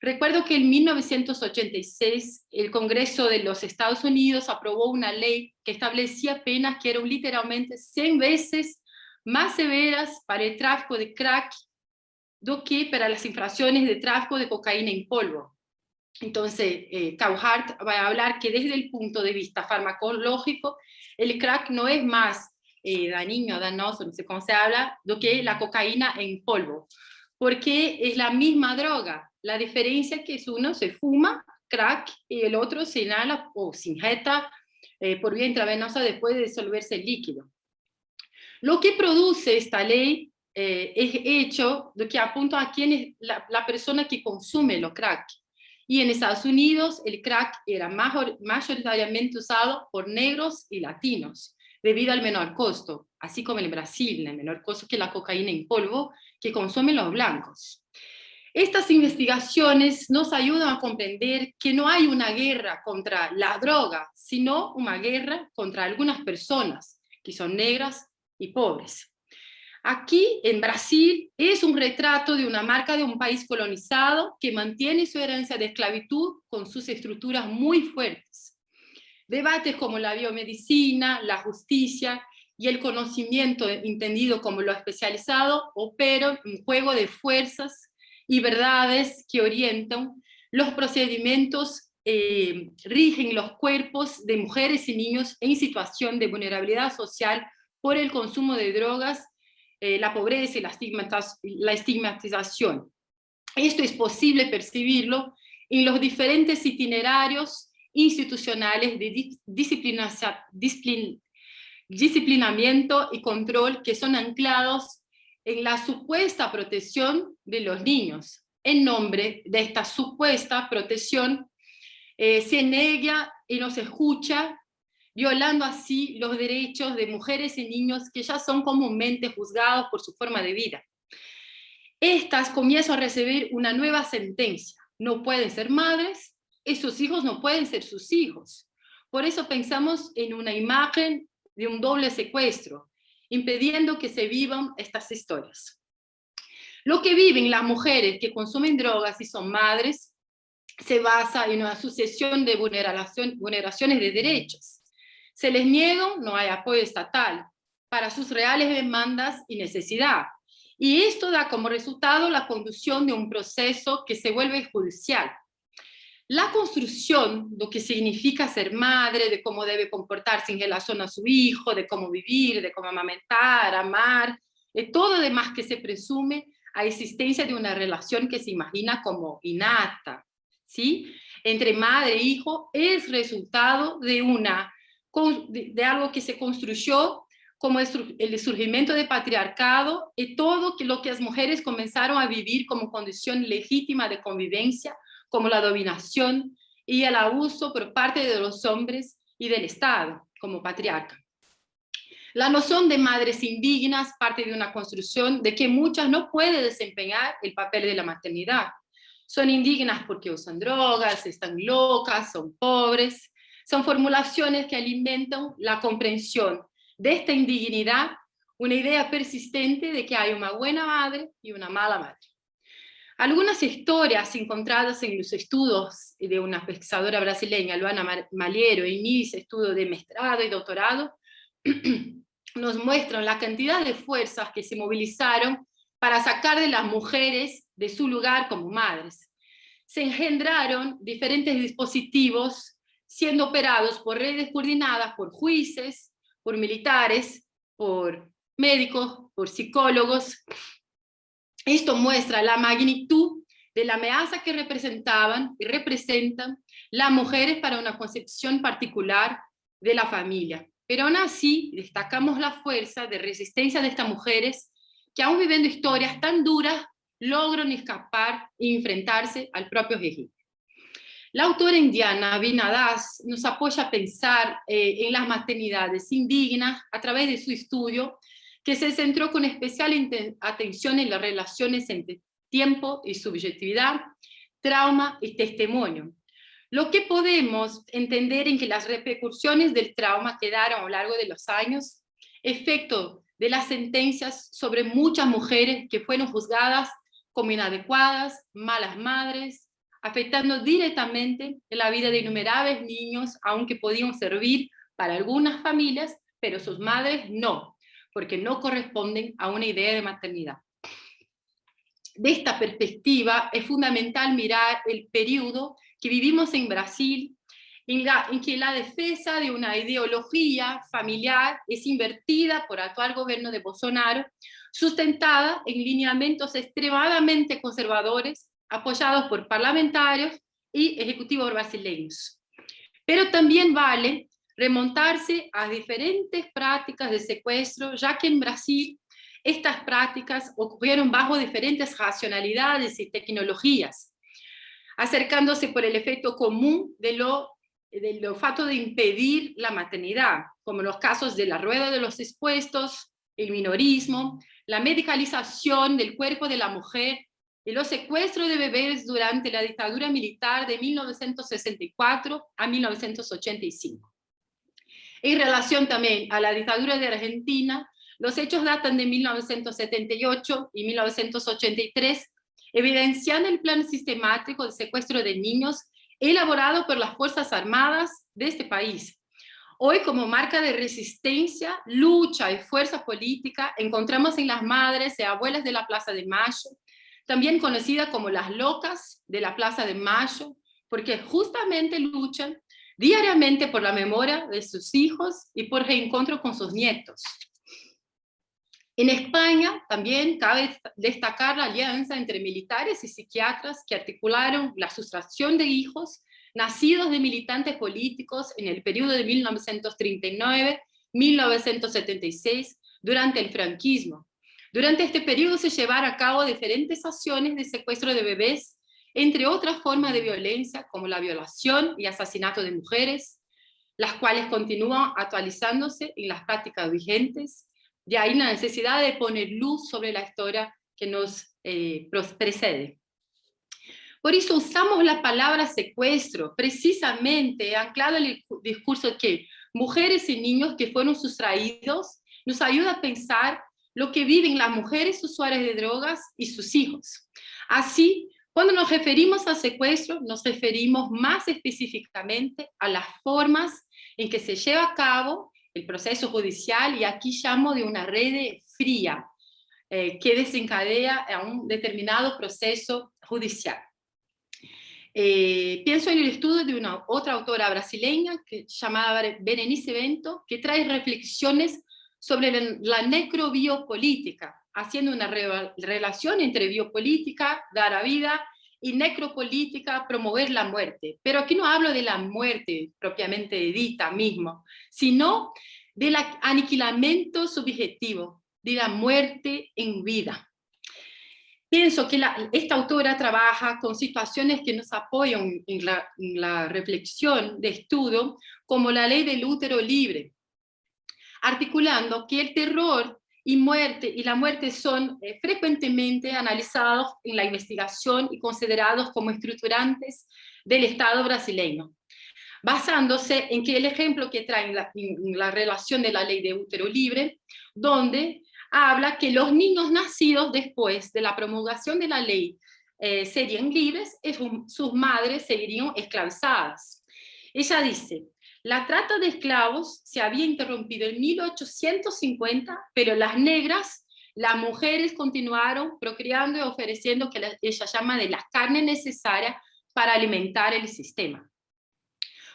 Recuerdo que en 1986 el Congreso de los Estados Unidos aprobó una ley que establecía penas que eran literalmente 100 veces más severas para el tráfico de crack do que para las infracciones de tráfico de cocaína en polvo. Entonces, Carl Hart va a hablar que desde el punto de vista farmacológico, el crack no es más dañino, danoso, no sé cómo se habla, do que la cocaína en polvo, porque es la misma droga. La diferencia es que uno se fuma crack y el otro se inhala o se inyecta por vía intravenosa después de disolverse el líquido. Lo que produce esta ley es hecho de que apunta a quién es la persona que consume los crack. Y en Estados Unidos el crack era mayoritariamente usado por negros y latinos, debido al menor costo, así como en Brasil, el menor costo que la cocaína en polvo que consumen los blancos. Estas investigaciones nos ayudan a comprender que no hay una guerra contra la droga, sino una guerra contra algunas personas que son negras y pobres. Aquí, en Brasil, es un retrato de una marca de un país colonizado que mantiene su herencia de esclavitud con sus estructuras muy fuertes. Debates como la biomedicina, la justicia y el conocimiento entendido como lo especializado operan un juego de fuerzas y verdades que orientan los procedimientos, rigen los cuerpos de mujeres y niños en situación de vulnerabilidad social por el consumo de drogas, la pobreza y la estigmatización. Esto es posible percibirlo en los diferentes itinerarios institucionales de disciplinamiento y control que son anclados en la supuesta protección de los niños. En nombre de esta supuesta protección, se niega y no se escucha, violando así los derechos de mujeres y niños que ya son comúnmente juzgados por su forma de vida. Estas comienzan a recibir una nueva sentencia. No pueden ser madres, y sus hijos no pueden ser sus hijos. Por eso pensamos en una imagen de un doble secuestro, impidiendo que se vivan estas historias. Lo que viven las mujeres que consumen drogas y son madres se basa en una sucesión de vulneraciones de derechos. Se les niega, no hay apoyo estatal para sus reales demandas y necesidad. Y esto da como resultado la conducción de un proceso que se vuelve judicial. La construcción de lo que significa ser madre, de cómo debe comportarse en relación a su hijo, de cómo vivir, de cómo amamentar, amar, de todo lo demás que se presume a existencia de una relación que se imagina como innata, ¿sí? Entre madre e hijo es resultado de algo que se construyó como el surgimiento del patriarcado y todo lo que las mujeres comenzaron a vivir como condición legítima de convivencia, como la dominación y el abuso por parte de los hombres y del Estado, como patriarca. La noción de madres indígenas parte de una construcción de que muchas no pueden desempeñar el papel de la maternidad. Son indígenas porque usan drogas, están locas, son pobres. Son formulaciones que alimentan la comprensión de esta indignidad, una idea persistente de que hay una buena madre y una mala madre. Algunas historias encontradas en los estudios de una pesquisadora brasileña, Luana Malheiro, en mis estudios de maestrado y doctorado, nos muestran la cantidad de fuerzas que se movilizaron para sacar de las mujeres de su lugar como madres. se engendraron diferentes dispositivos siendo operados por redes coordinadas por jueces, por militares, por médicos, por psicólogos. Esto muestra la magnitud de la amenaza que representaban y representan las mujeres para una concepción particular de la familia. Pero aún así destacamos la fuerza de resistencia de estas mujeres que aún viviendo historias tan duras logran escapar y enfrentarse al propio régimen. La autora indiana Veena Das nos apoya a pensar en las maternidades indígenas a través de su estudio, que se centró con especial atención en las relaciones entre tiempo y subjetividad, trauma y testimonio. Lo que podemos entender en que las repercusiones del trauma quedaron a lo largo de los años, efecto de las sentencias sobre muchas mujeres que fueron juzgadas como inadecuadas, malas madres, afectando directamente la vida de innumerables niños, aunque podían servir para algunas familias, pero sus madres no, porque no corresponden a una idea de maternidad. De esta perspectiva, es fundamental mirar el periodo que vivimos en Brasil, en que la defensa de una ideología familiar es invertida por el actual gobierno de Bolsonaro, sustentada en lineamientos extremadamente conservadores, apoyados por parlamentarios y ejecutivos brasileños. Pero también vale remontarse a diferentes prácticas de secuestro, ya que en Brasil estas prácticas ocurrieron bajo diferentes racionalidades y tecnologías, acercándose por el efecto común del olfato de impedir la maternidad, como los casos de la rueda de los expuestos, el minorismo, la medicalización del cuerpo de la mujer y los secuestros de bebés durante la dictadura militar de 1964 a 1985. En relación también a la dictadura de Argentina, los hechos datan de 1978 y 1983, evidenciando el plan sistemático de secuestro de niños elaborado por las Fuerzas Armadas de este país. Hoy, como marca de resistencia, lucha y fuerza política, encontramos en las madres y abuelas de la Plaza de Mayo, también conocidas como las locas de la Plaza de Mayo, porque justamente luchan diariamente por la memoria de sus hijos y por reencuentro con sus nietos. En España también cabe destacar la alianza entre militares y psiquiatras que articularon la sustracción de hijos nacidos de militantes políticos en el periodo de 1939-1976 durante el franquismo. Durante este periodo se llevaron a cabo diferentes acciones de secuestro de bebés, entre otras formas de violencia como la violación y asesinato de mujeres, las cuales continúan actualizándose en las prácticas vigentes. De ahí la necesidad de poner luz sobre la historia que nos precede. Por eso usamos la palabra secuestro, precisamente anclado en el discurso que mujeres y niños que fueron sustraídos nos ayuda a pensar lo que viven las mujeres usuarias de drogas y sus hijos. Así, cuando nos referimos al secuestro, nos referimos más específicamente a las formas en que se lleva a cabo el proceso judicial, y aquí llamo de una red fría que desencadea a un determinado proceso judicial. Pienso en el estudio de una otra autora brasileña llamada Berenice Bento, que trae reflexiones sobre la necrobiopolítica, haciendo una relación entre biopolítica, dar a vida, y necropolítica, promover la muerte. Pero aquí no hablo de la muerte propiamente dita mismo, sino del aniquilamiento subjetivo, de la muerte en vida. Pienso que esta autora trabaja con situaciones que nos apoyan en la reflexión de estudio, como la ley del útero libre, articulando que el terror y la muerte son frecuentemente analizados en la investigación y considerados como estructurantes del Estado brasileño, basándose en que el ejemplo que trae en la relación de la ley de útero libre, donde habla que los niños nacidos después de la promulgación de la ley serían libres y sus madres seguirían esclavizadas. Ella dice: la trata de esclavos se había interrumpido en 1850, pero las negras, las mujeres continuaron procreando y ofreciendo que ella llama de la carne necesaria para alimentar el sistema.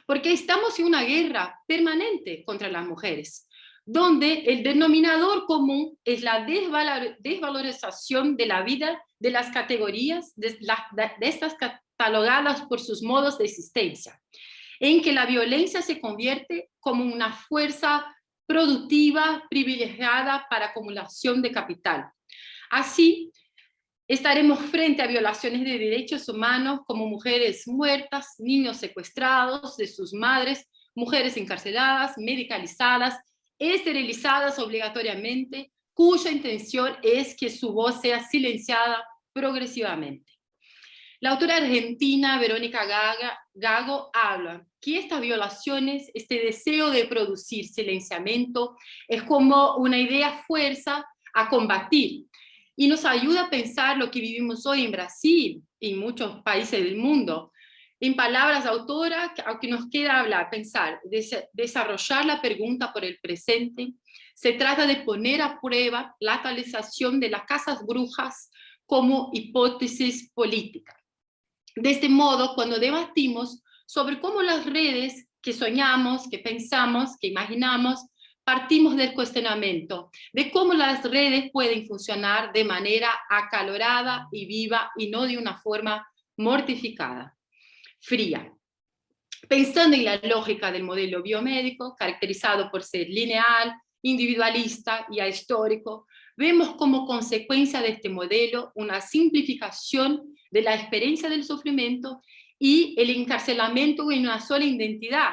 Porque estamos en una guerra permanente contra las mujeres, donde el denominador común es la desvalorización de la vida de las categorías, de estas catalogadas por sus modos de existencia, en que la violencia se convierte como una fuerza productiva privilegiada para acumulación de capital. Así, estaremos frente a violaciones de derechos humanos como mujeres muertas, niños secuestrados de sus madres, mujeres encarceladas, medicalizadas, esterilizadas obligatoriamente, cuya intención es que su voz sea silenciada progresivamente. La autora argentina Verónica Gago habla que estas violaciones, este deseo de producir silenciamiento, es como una idea fuerza a combatir y nos ayuda a pensar lo que vivimos hoy en Brasil y en muchos países del mundo. En palabras de autora, aunque nos queda hablar, pensar, desarrollar la pregunta por el presente, se trata de poner a prueba la actualización de las casas brujas como hipótesis política. De este modo, cuando debatimos sobre cómo las redes que soñamos, que pensamos, que imaginamos, partimos del cuestionamiento de cómo las redes pueden funcionar de manera acalorada y viva y no de una forma mortificada, fría. Pensando en la lógica del modelo biomédico, caracterizado por ser lineal, individualista y ahistórico, vemos como consecuencia de este modelo una simplificación de la experiencia del sufrimiento y el encarcelamiento en una sola identidad,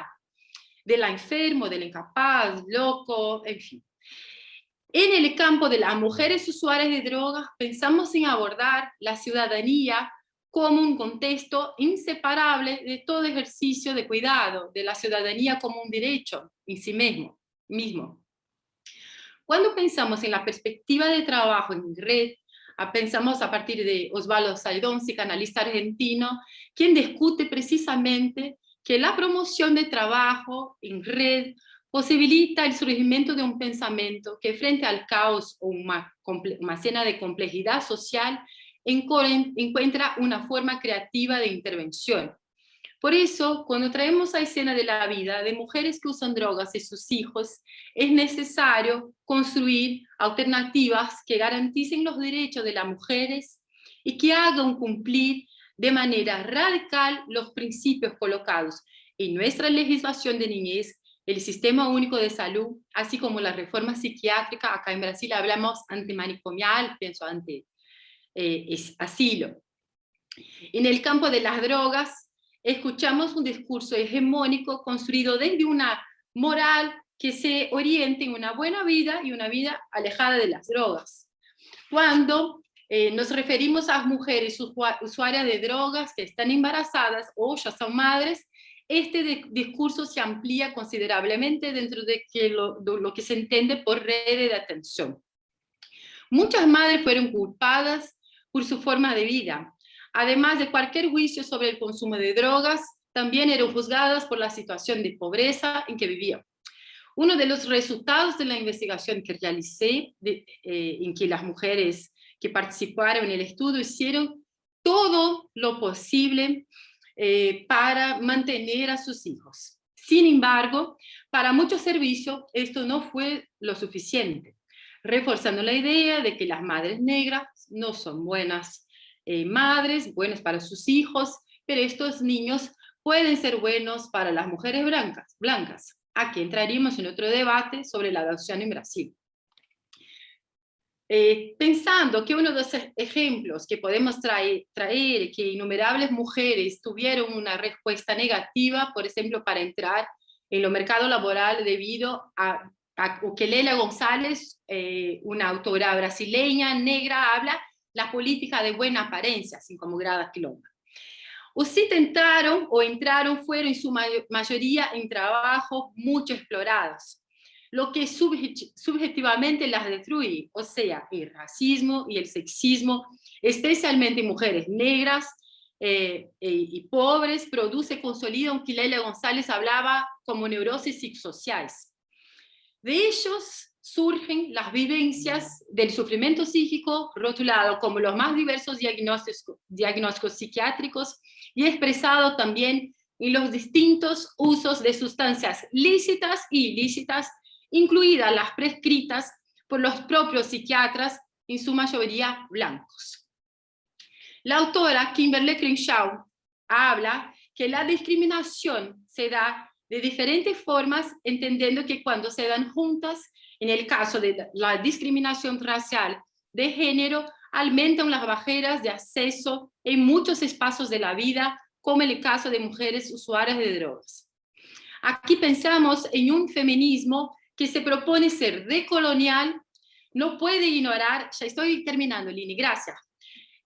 del enfermo, del incapaz, loco, en fin. En el campo de las mujeres usuarias de drogas, pensamos en abordar la ciudadanía como un contexto inseparable de todo ejercicio de cuidado, de la ciudadanía como un derecho en sí mismo. Cuando pensamos en la perspectiva de trabajo en red, pensamos a partir de Osvaldo Saidón, psicoanalista argentino, quien discute precisamente que la promoción de trabajo en red posibilita el surgimiento de un pensamiento que frente al caos o una escena de complejidad social encuentra una forma creativa de intervención. Por eso, cuando traemos a escena de la vida de mujeres que usan drogas y sus hijos, es necesario construir alternativas que garanticen los derechos de las mujeres y que hagan cumplir de manera radical los principios colocados en nuestra legislación de niñez, el Sistema Único de Salud, así como la reforma psiquiátrica. Acá en Brasil hablamos antimanicomial, pienso ante asilo. En el campo de las drogas, escuchamos un discurso hegemónico construido desde una moral que se oriente en una buena vida y una vida alejada de las drogas. Cuando nos referimos a mujeres usuarias de drogas que están embarazadas o ya son madres, este discurso se amplía considerablemente dentro de lo que se entiende por redes de atención. Muchas madres fueron culpadas por su forma de vida. Además de cualquier juicio sobre el consumo de drogas, también eran juzgadas por la situación de pobreza en que vivían. Uno de los resultados de la investigación que realicé, en que las mujeres que participaron en el estudio hicieron todo lo posible para mantener a sus hijos. Sin embargo, para muchos servicios esto no fue lo suficiente, reforzando la idea de que las madres negras no son buenas madres, buenas para sus hijos, pero estos niños pueden ser buenos para las mujeres blancas. Aquí entraríamos en otro debate sobre la adopción en Brasil. Pensando que uno de los ejemplos que podemos traer que innumerables mujeres tuvieron una respuesta negativa, por ejemplo, para entrar en el mercado laboral debido a Kelela González, una autora brasileña negra, habla la política de buena apariencia, así como Grada Quilomba. O si tentaron o entraron fueron en su mayoría en trabajos mucho explorados, lo que subjetivamente las destruye, o sea, el racismo y el sexismo, especialmente en mujeres negras y pobres, produce, consolida un que Kelela González hablaba como neurosis psicosociales. De ellos, surgen las vivencias del sufrimiento psíquico, rotulado como los más diversos diagnósticos psiquiátricos y expresado también en los distintos usos de sustancias lícitas y ilícitas, incluidas las prescritas por los propios psiquiatras, en su mayoría blancos. La autora Kimberly Crenshaw habla que la discriminación se da de diferentes formas, entendiendo que cuando se dan juntas, en el caso de la discriminación racial de género, aumentan las barreras de acceso en muchos espacios de la vida, como en el caso de mujeres usuarias de drogas. Aquí pensamos en un feminismo que se propone ser decolonial, no puede ignorar, ya estoy terminando, Lini, gracias,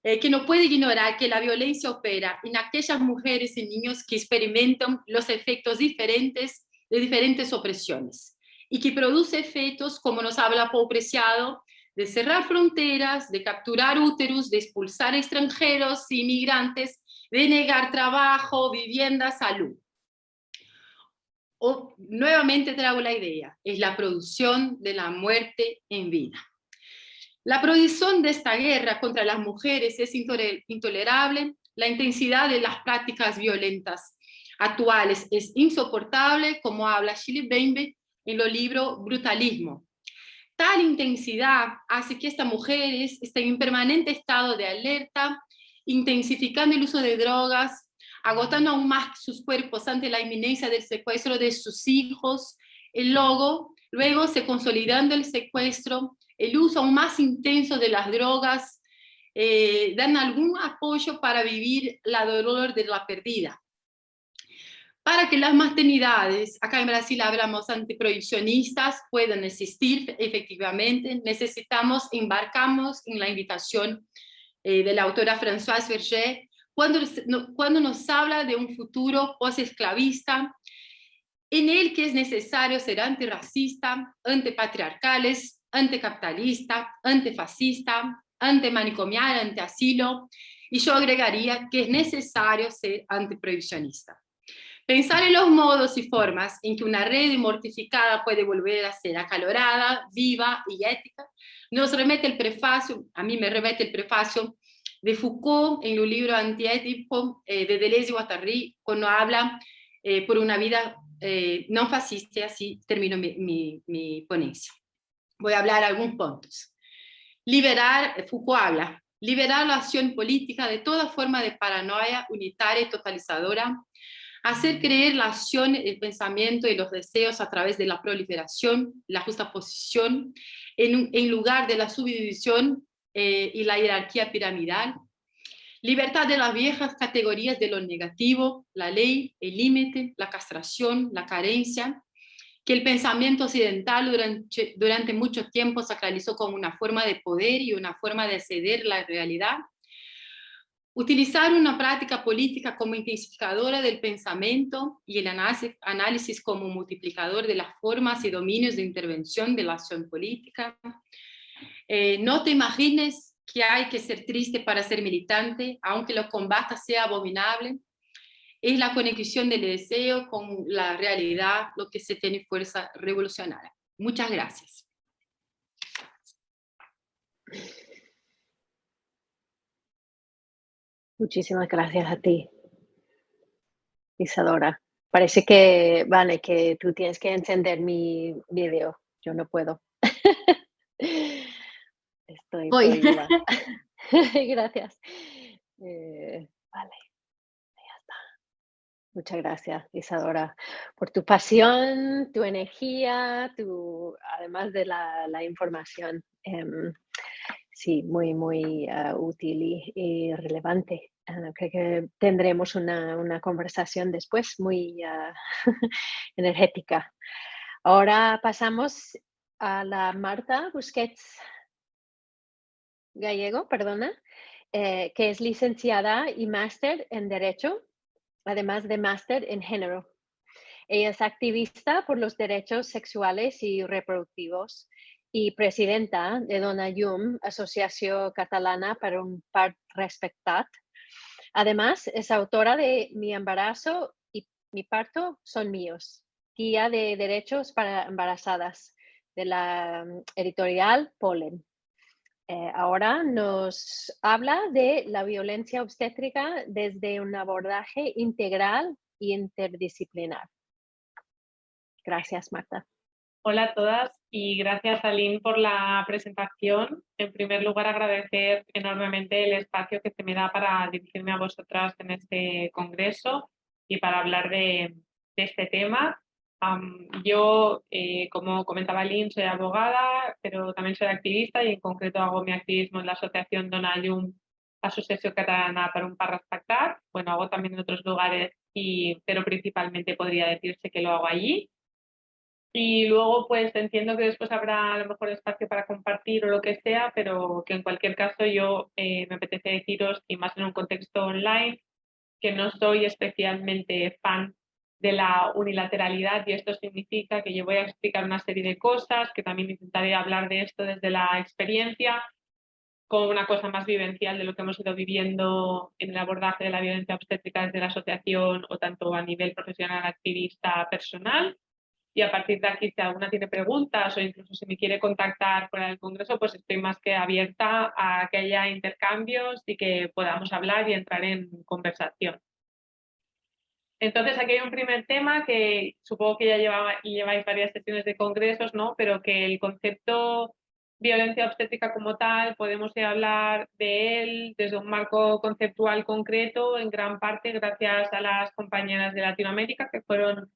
que no puede ignorar que la violencia opera en aquellas mujeres y niños que experimentan los efectos diferentes de diferentes opresiones y que produce efectos, como nos habla Paul Preciado, de cerrar fronteras, de capturar úteros, de expulsar extranjeros e inmigrantes, de negar trabajo, vivienda, salud. Nuevamente traigo la idea, es la producción de la muerte en vida. La prohibición de esta guerra contra las mujeres es intolerable, la intensidad de las prácticas violentas actuales es insoportable, como habla Shirley Bainbridge en el libro Brutalismo. Tal intensidad hace que estas mujeres estén en permanente estado de alerta, intensificando el uso de drogas, agotando aún más sus cuerpos ante la inminencia del secuestro de sus hijos, luego se consolidando el secuestro, el uso aún más intenso de las drogas, dan algún apoyo para vivir la dolor de la pérdida. Para que las maternidades, acá en Brasil hablamos antiprohibicionistas, puedan existir efectivamente, embarcamos en la invitación de la autora Françoise Verger, cuando nos habla de un futuro post-esclavista, en el que es necesario ser antirracista, antipatriarcales, anticapitalista, antifascista, antimanicomial, antiasilo, y yo agregaría que es necesario ser antiprohibicionista. Pensar en los modos y formas en que una red mortificada puede volver a ser acalorada, viva y ética, nos remete el prefacio, a mí me remete el prefacio de Foucault en el libro Antiético de Deleuze y Guattari, cuando habla por una vida no fascista, y así termino mi ponencia. Voy a hablar algunos puntos. Foucault habla, liberar la acción política de toda forma de paranoia unitaria y totalizadora, hacer creer la acción, el pensamiento y los deseos a través de la proliferación, la justaposición, en lugar de la subdivisión y la jerarquía piramidal. Libertad de las viejas categorías de lo negativo, la ley, el límite, la castración, la carencia, que el pensamiento occidental durante mucho tiempo sacralizó como una forma de poder y una forma de ceder la realidad. Utilizar una práctica política como intensificadora del pensamiento y el análisis como multiplicador de las formas y dominios de intervención de la acción política. No te imagines que hay que ser triste para ser militante, aunque lo combata sea abominable. Es la conexión del deseo con la realidad lo que se tiene fuerza revolucionaria. Muchas gracias. Muchísimas gracias a ti, Isadora. Parece que, vale, que tú tienes que encender mi video. Yo no puedo. Estoy Voy. prohibida. Gracias. Vale, ya está. Muchas gracias, Isadora, por tu pasión, tu energía, además de la información. Sí, muy, muy útil y relevante. Creo que tendremos una conversación después muy energética. Ahora pasamos a la Marta Busquets Gallego, perdona, que es licenciada y máster en Derecho, además de máster en Género. Ella es activista por los derechos sexuales y reproductivos y presidenta de Dona Llum, Asociació Catalana per un Part Respectat. Además, es autora de Mi embarazo y mi parto son míos, guía de derechos para embarazadas, de la editorial Polen. Ahora nos habla de la violencia obstétrica desde un abordaje integral e interdisciplinar. Gracias, Marta. Hola a todas y gracias, Aline, por la presentación. En primer lugar, agradecer enormemente el espacio que se me da para dirigirme a vosotras en este congreso y para hablar de este tema. Yo, como comentaba Aline, soy abogada, pero también soy activista y en concreto hago mi activismo en la asociación Dona Llum, Asociació Catalana per un Parc Respectat. Bueno, hago también en otros lugares, pero principalmente podría decirse que lo hago allí. Y luego, pues entiendo que después habrá a lo mejor espacio para compartir o lo que sea, pero que en cualquier caso yo me apetece deciros, y más en un contexto online, que no soy especialmente fan de la unilateralidad, y esto significa que yo voy a explicar una serie de cosas, que también intentaré hablar de esto desde la experiencia, como una cosa más vivencial de lo que hemos ido viviendo en el abordaje de la violencia obstétrica desde la asociación o tanto a nivel profesional, activista, personal. Y a partir de aquí, si alguna tiene preguntas o incluso si me quiere contactar fuera del congreso, pues estoy más que abierta a que haya intercambios y que podamos hablar y entrar en conversación. Entonces, aquí hay un primer tema que supongo que ya lleváis varias sesiones de congresos, ¿no? Pero que el concepto violencia obstétrica como tal, podemos hablar de él desde un marco conceptual concreto, en gran parte gracias a las compañeras de Latinoamérica, que fueron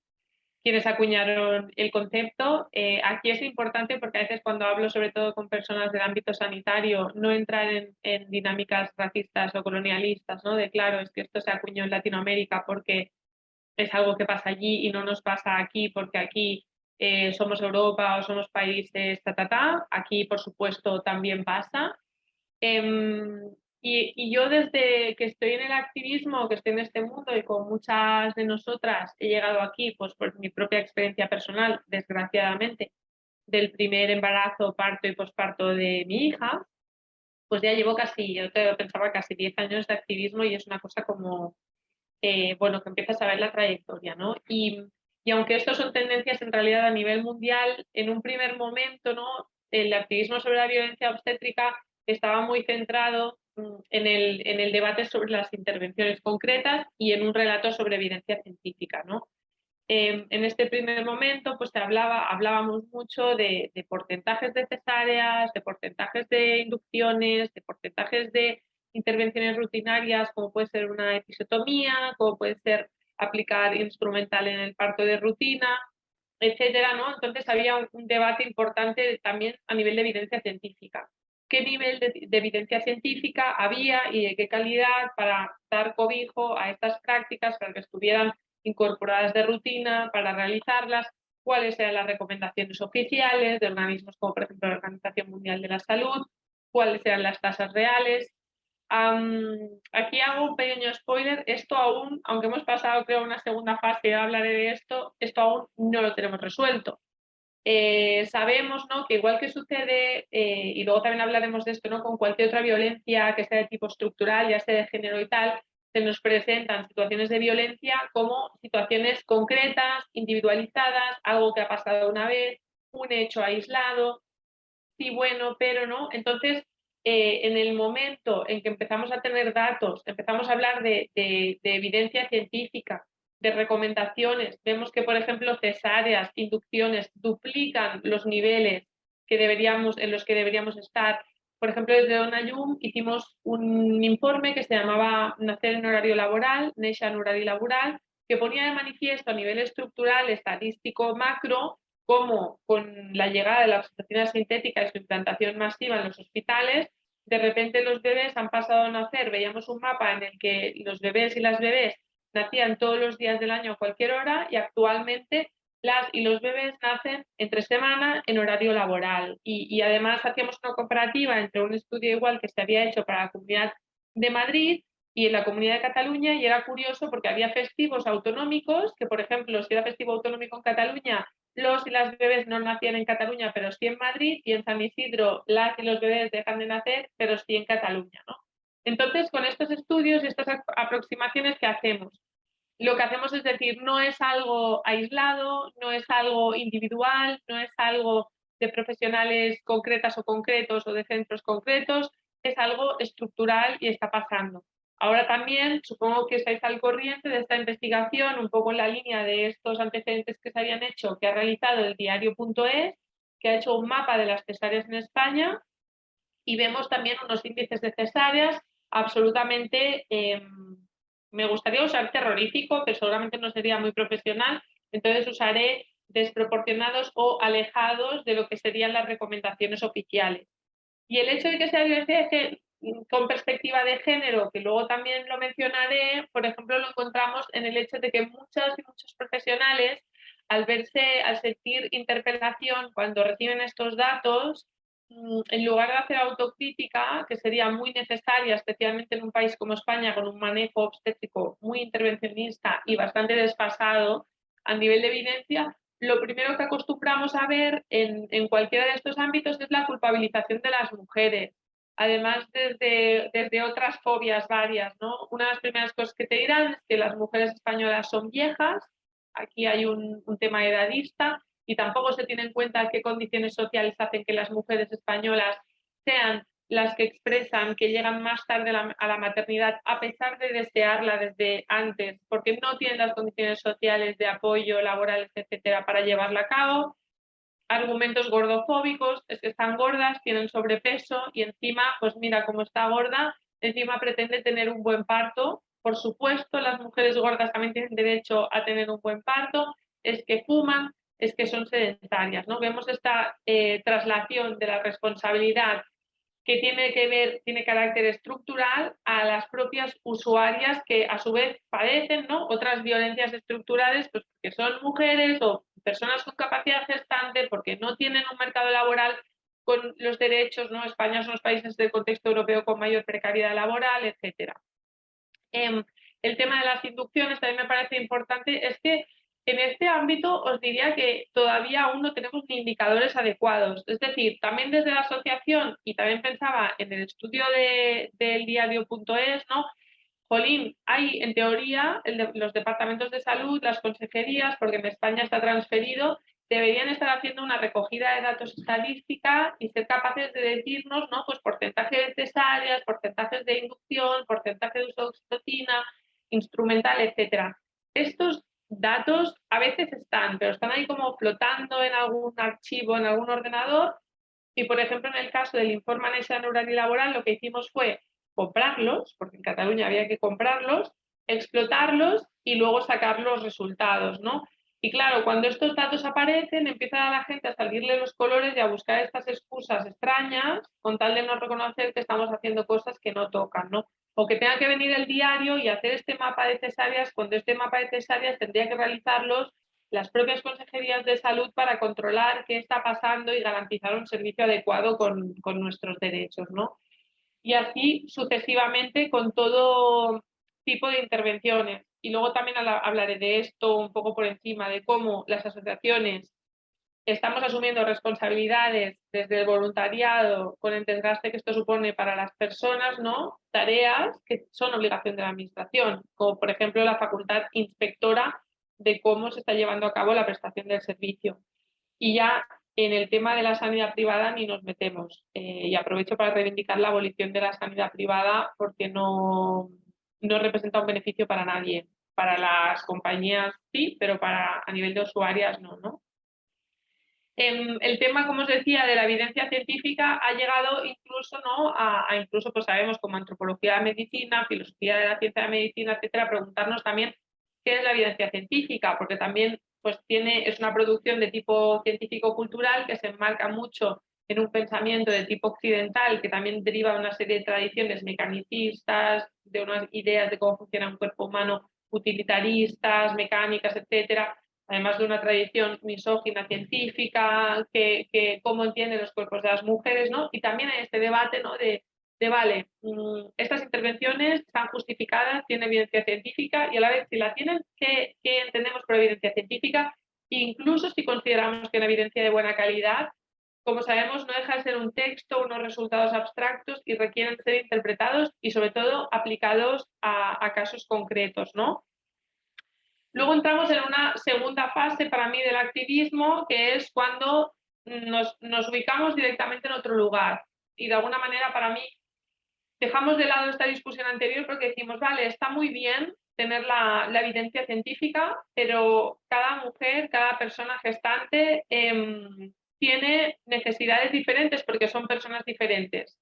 quienes acuñaron el concepto. Aquí es importante porque a veces cuando hablo sobre todo con personas del ámbito sanitario, no entrar en dinámicas racistas o colonialistas, ¿no? De claro, es que esto se acuñó en Latinoamérica porque es algo que pasa allí y no nos pasa aquí porque aquí somos Europa o somos países Aquí, por supuesto, también pasa. Y yo desde que estoy en el activismo, que estoy en este mundo y con muchas de nosotras he llegado aquí pues por mi propia experiencia personal, desgraciadamente, del primer embarazo, parto y posparto de mi hija, pues ya llevo yo pensaba casi 10 años de activismo y es una cosa como, bueno, que empiezas a ver la trayectoria, ¿no? Y aunque esto son tendencias en realidad a nivel mundial, en un primer momento, ¿no? El activismo sobre la violencia obstétrica estaba muy centrado en el debate sobre las intervenciones concretas y en un relato sobre evidencia científica, ¿no? En este primer momento pues hablábamos mucho de porcentajes de cesáreas, de porcentajes de inducciones, de porcentajes de intervenciones rutinarias, como puede ser una episiotomía, como puede ser aplicar instrumental en el parto de rutina, etcétera, ¿no? Entonces había un debate importante también a nivel de evidencia científica. ¿Qué nivel de evidencia científica había y de qué calidad para dar cobijo a estas prácticas, para que estuvieran incorporadas de rutina, para realizarlas? ¿Cuáles eran las recomendaciones oficiales de organismos como por ejemplo la Organización Mundial de la Salud? ¿Cuáles eran las tasas reales? Aquí hago un pequeño spoiler, esto aún, aunque hemos pasado creo una segunda fase, hablaré de esto aún no lo tenemos resuelto. Sabemos, ¿no?, que igual que sucede, y luego también hablaremos de esto, ¿no?, con cualquier otra violencia que sea de tipo estructural, ya sea de género y tal, se nos presentan situaciones de violencia como situaciones concretas, individualizadas, algo que ha pasado una vez, un hecho aislado, sí, bueno, pero no. Entonces, en el momento en que empezamos a tener datos, empezamos a hablar de evidencia científica, de recomendaciones, vemos que, por ejemplo, cesáreas, inducciones duplican los niveles en los que deberíamos estar. Por ejemplo, desde Dona Llum hicimos un informe que se llamaba Nacer en horario laboral, Néixer en horari laboral, que ponía de manifiesto a nivel estructural, estadístico, macro, cómo con la llegada de la oxitocina sintética y su implantación masiva en los hospitales, de repente los bebés han pasado a nacer, veíamos un mapa en el que los bebés y las bebés nacían todos los días del año a cualquier hora y actualmente las y los bebés nacen entre semana en horario laboral. Y además hacíamos una comparativa entre un estudio igual que se había hecho para la Comunidad de Madrid y en la Comunidad de Cataluña, y era curioso porque había festivos autonómicos, que por ejemplo, si era festivo autonómico en Cataluña, los y las bebés no nacían en Cataluña, pero sí en Madrid, y en San Isidro las y los bebés dejan de nacer, pero sí en Cataluña, ¿no? Entonces, con estos estudios y estas aproximaciones, ¿qué hacemos? Lo que hacemos es decir, no es algo aislado, no es algo individual, no es algo profesionales concretas o concretos o de centros concretos, es algo estructural y está pasando. Ahora también supongo que estáis al corriente de esta investigación, un poco en la línea de estos antecedentes que se habían hecho, que ha realizado el diario.es, que ha hecho un mapa de las cesáreas en España, y vemos también unos índices de cesáreas absolutamente, me gustaría usar terrorífico, pero seguramente no sería muy profesional, entonces usaré desproporcionados o alejados de lo que serían las recomendaciones oficiales. Y el hecho de que sea violencia con perspectiva de género, que luego también lo mencionaré, por ejemplo, lo encontramos en el hecho de que muchas y muchos profesionales, al sentir interpelación cuando reciben estos datos, en lugar de hacer autocrítica, que sería muy necesaria, especialmente en un país como España, con un manejo obstétrico muy intervencionista y bastante desfasado a nivel de evidencia, lo primero que acostumbramos a ver en cualquiera de estos ámbitos es la culpabilización de las mujeres, además desde otras fobias varias, ¿no? Una de las primeras cosas que te dirán es que las mujeres españolas son viejas, aquí hay un tema edadista, y tampoco se tiene en cuenta qué condiciones sociales hacen que las mujeres españolas sean las que expresan que llegan más tarde a la maternidad a pesar de desearla desde antes, porque no tienen las condiciones sociales de apoyo, laborales, etcétera, para llevarla a cabo. Argumentos gordofóbicos, es que están gordas, tienen sobrepeso y encima, pues mira, como está gorda, encima pretende tener un buen parto. Por supuesto, las mujeres gordas también tienen derecho a tener un buen parto, es que fuman, es que son sedentarias, ¿no? Vemos esta traslación de la responsabilidad que tiene carácter estructural a las propias usuarias que a su vez padecen, ¿no?, otras violencias estructurales, pues porque son mujeres o personas con capacidad gestante, porque no tienen un mercado laboral con los derechos, ¿no? España es uno de los países del contexto europeo con mayor precariedad laboral, etc. El tema de las inducciones también me parece importante, es que en este ámbito os diría que todavía aún no tenemos ni indicadores adecuados. Es decir, también desde la asociación, y también pensaba en el estudio del diario.es, ¿no? Jolín, hay en teoría los departamentos de salud, las consejerías, porque en España está transferido, deberían estar haciendo una recogida de datos estadística y ser capaces de decirnos, ¿no?, pues porcentaje de cesáreas, porcentajes de inducción, porcentaje de uso de oxitocina, instrumental, etc. Estos datos a veces están, pero están ahí como flotando en algún archivo, en algún ordenador, y por ejemplo en el caso del informe Anexo Horario Laboral lo que hicimos fue comprarlos, porque en Cataluña había que comprarlos, explotarlos y luego sacar los resultados, ¿no? Y claro, cuando estos datos aparecen, empieza a la gente a salirle los colores y a buscar estas excusas extrañas con tal de no reconocer que estamos haciendo cosas que no tocan, ¿no? O que tenga que venir el diario y hacer este mapa de cesáreas, cuando este mapa de cesáreas tendría que realizarlos las propias consejerías de salud para controlar qué está pasando y garantizar un servicio adecuado con nuestros derechos, ¿no? Y así sucesivamente con todo tipo de intervenciones. Y luego también hablaré de esto un poco por encima, de cómo las asociaciones estamos asumiendo responsabilidades desde el voluntariado con el desgaste que esto supone para las personas, ¿no? Tareas que son obligación de la administración, como por ejemplo la facultad inspectora de cómo se está llevando a cabo la prestación del servicio. Y ya en el tema de la sanidad privada ni nos metemos. Y aprovecho para reivindicar la abolición de la sanidad privada porque no representa un beneficio para nadie. Para las compañías sí, pero a nivel de usuarias no, ¿no? El tema, como os decía, de la evidencia científica ha llegado incluso, ¿no?, incluso pues sabemos como antropología de la medicina, filosofía de la ciencia de la medicina, etcétera, preguntarnos también qué es la evidencia científica, porque también pues es una producción de tipo científico-cultural que se enmarca mucho en un pensamiento de tipo occidental que también deriva de una serie de tradiciones mecanicistas, de unas ideas de cómo funciona un cuerpo humano utilitaristas, mecánicas, etcétera, además de una tradición misógina científica, que cómo entienden los cuerpos de las mujeres, ¿no? Y también hay este debate, ¿no?, de vale, estas intervenciones están justificadas, tienen evidencia científica, y a la vez si la tienen, ¿qué entendemos por evidencia científica? Incluso si consideramos que una evidencia de buena calidad, como sabemos, no deja de ser un texto, unos resultados abstractos y requieren ser interpretados y sobre todo aplicados a casos concretos, ¿no? Luego entramos en una segunda fase para mí del activismo, que es cuando nos ubicamos directamente en otro lugar. Y de alguna manera, para mí, dejamos de lado esta discusión anterior porque decimos, vale, está muy bien tener la evidencia científica, pero cada mujer, cada persona gestante tiene necesidades diferentes porque son personas diferentes.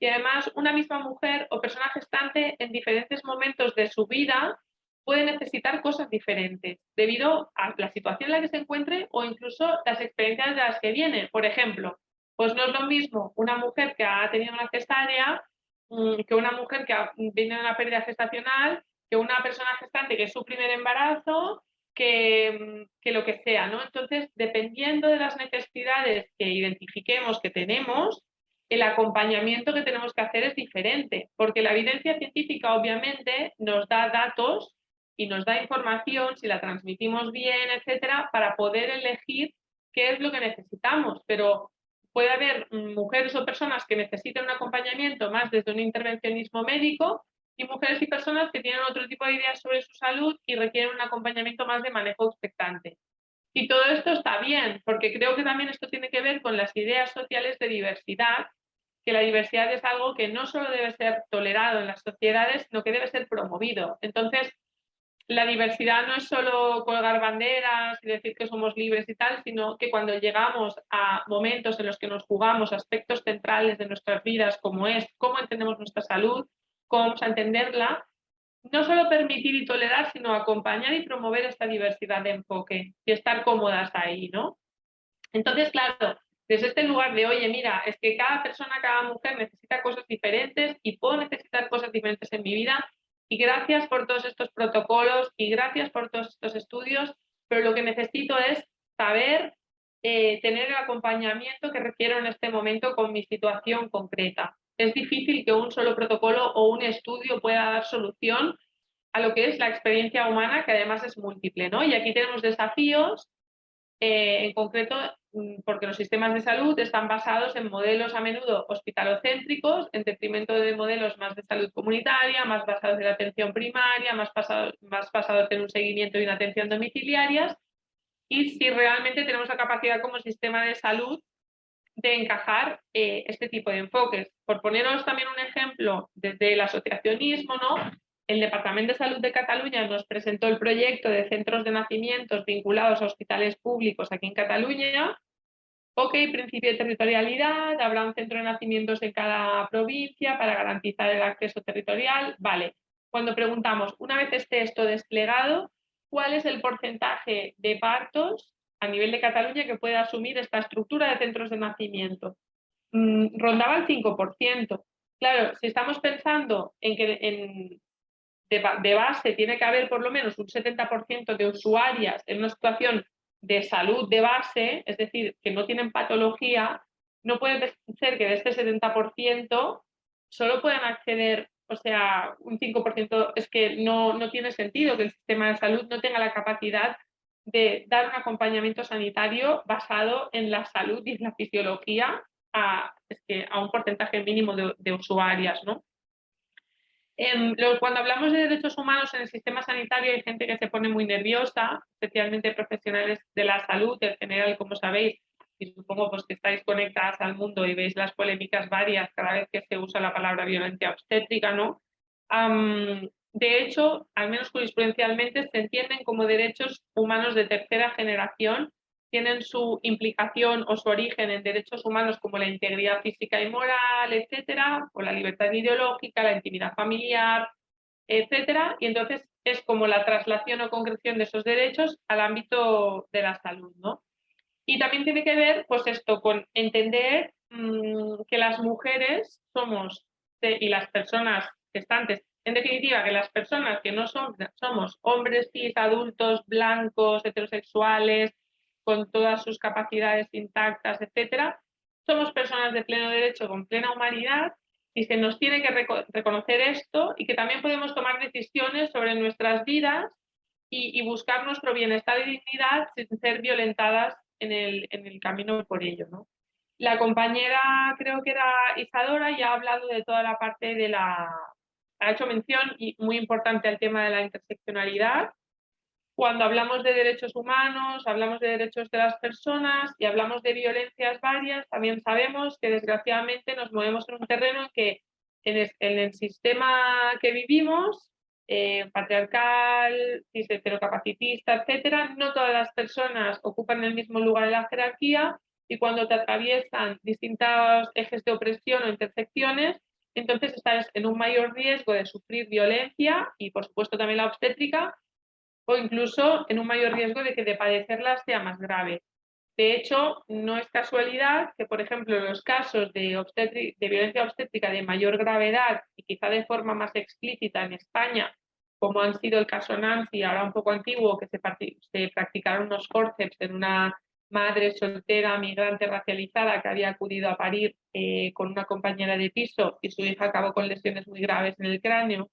Y además, una misma mujer o persona gestante en diferentes momentos de su vida puede necesitar cosas diferentes debido a la situación en la que se encuentre o incluso las experiencias de las que viene. Por ejemplo, pues no es lo mismo una mujer que ha tenido una cesárea que una mujer que viene de una pérdida gestacional, que una persona gestante que es su primer embarazo, que lo que sea, ¿no? Entonces, dependiendo de las necesidades que identifiquemos que tenemos, el acompañamiento que tenemos que hacer es diferente, porque la evidencia científica obviamente nos da datos y nos da información, si la transmitimos bien, etcétera, para poder elegir qué es lo que necesitamos, pero puede haber mujeres o personas que necesiten un acompañamiento más desde un intervencionismo médico y mujeres y personas que tienen otro tipo de ideas sobre su salud y requieren un acompañamiento más de manejo expectante. Y todo esto está bien, porque creo que también esto tiene que ver con las ideas sociales de diversidad, que la diversidad es algo que no solo debe ser tolerado en las sociedades, sino que debe ser promovido. Entonces, la diversidad no es solo colgar banderas y decir que somos libres y tal, sino que cuando llegamos a momentos en los que nos jugamos aspectos centrales de nuestras vidas, como es cómo entendemos nuestra salud, cómo vamos a entenderla, no solo permitir y tolerar, sino acompañar y promover esta diversidad de enfoque y estar cómodas ahí, ¿no? Entonces, claro, desde este lugar de, oye, mira, es que cada persona, cada mujer necesita cosas diferentes y puedo necesitar cosas diferentes en mi vida y gracias por todos estos protocolos y gracias por todos estos estudios, pero lo que necesito es saber tener el acompañamiento que requiero en este momento con mi situación concreta. Es difícil que un solo protocolo o un estudio pueda dar solución a lo que es la experiencia humana, que además es múltiple, ¿no? Y aquí tenemos desafíos en concreto, porque los sistemas de salud están basados en modelos a menudo hospitalocéntricos, en detrimento de modelos más de salud comunitaria, más basados en la atención primaria, más basados en un seguimiento y una atención domiciliarias, y si realmente tenemos la capacidad como sistema de salud de encajar este tipo de enfoques. Por poneros también un ejemplo desde el asociacionismo, ¿no? El Departamento de Salud de Cataluña nos presentó el proyecto de centros de nacimientos vinculados a hospitales públicos aquí en Cataluña. Ok, principio de territorialidad, habrá un centro de nacimientos en cada provincia para garantizar el acceso territorial. Vale, cuando preguntamos, una vez esté esto desplegado, ¿cuál es el porcentaje de partos a nivel de Cataluña que puede asumir esta estructura de centros de nacimiento? Rondaba el 5%. Claro, si estamos pensando en que de base tiene que haber por lo menos un 70% de usuarias en una situación de salud de base, es decir, que no tienen patología, no puede ser que de este 70% solo puedan acceder, o sea, un 5%, es que no tiene sentido que el sistema de salud no tenga la capacidad de dar un acompañamiento sanitario basado en la salud y en la fisiología a un porcentaje mínimo de usuarias, ¿no? Cuando hablamos de derechos humanos en el sistema sanitario hay gente que se pone muy nerviosa, especialmente profesionales de la salud en general, como sabéis, y supongo pues, que estáis conectadas al mundo y veis las polémicas varias cada vez que se usa la palabra violencia obstétrica, ¿no? De hecho, al menos jurisprudencialmente, se entienden como derechos humanos de tercera generación, tienen su implicación o su origen en derechos humanos como la integridad física y moral, etcétera, o la libertad ideológica, la intimidad familiar, etcétera, y entonces es como la traslación o concreción de esos derechos al ámbito de la salud, ¿no? Y también tiene que ver, pues esto, con entender que las mujeres somos, y las personas gestantes, en definitiva, que las personas que no somos hombres cis, adultos, blancos, heterosexuales, con todas sus capacidades intactas, etcétera, somos personas de pleno derecho, con plena humanidad, y se nos tiene que reconocer esto y que también podemos tomar decisiones sobre nuestras vidas y buscar nuestro bienestar y dignidad sin ser violentadas en el camino por ello, ¿no? La compañera, creo que era Isadora, ya ha hablado de toda la parte de ha hecho mención y muy importante al tema de la interseccionalidad. cuando hablamos de derechos humanos, hablamos de derechos de las personas y hablamos de violencias varias, también sabemos que desgraciadamente nos movemos en un terreno en que en el sistema que vivimos, patriarcal, heterocapacitista, etcétera, no todas las personas ocupan el mismo lugar en la jerarquía y cuando te atraviesan distintos ejes de opresión o intersecciones, entonces estás en un mayor riesgo de sufrir violencia y por supuesto también la obstétrica, o incluso en un mayor riesgo de que de padecerla sea más grave. De hecho, no es casualidad que, por ejemplo, en los casos de violencia obstétrica de mayor gravedad y quizá de forma más explícita en España, como han sido el caso Nancy, ahora un poco antiguo, que se practicaron unos fórceps en una madre soltera, migrante racializada que había acudido a parir con una compañera de piso y su hija acabó con lesiones muy graves en el cráneo,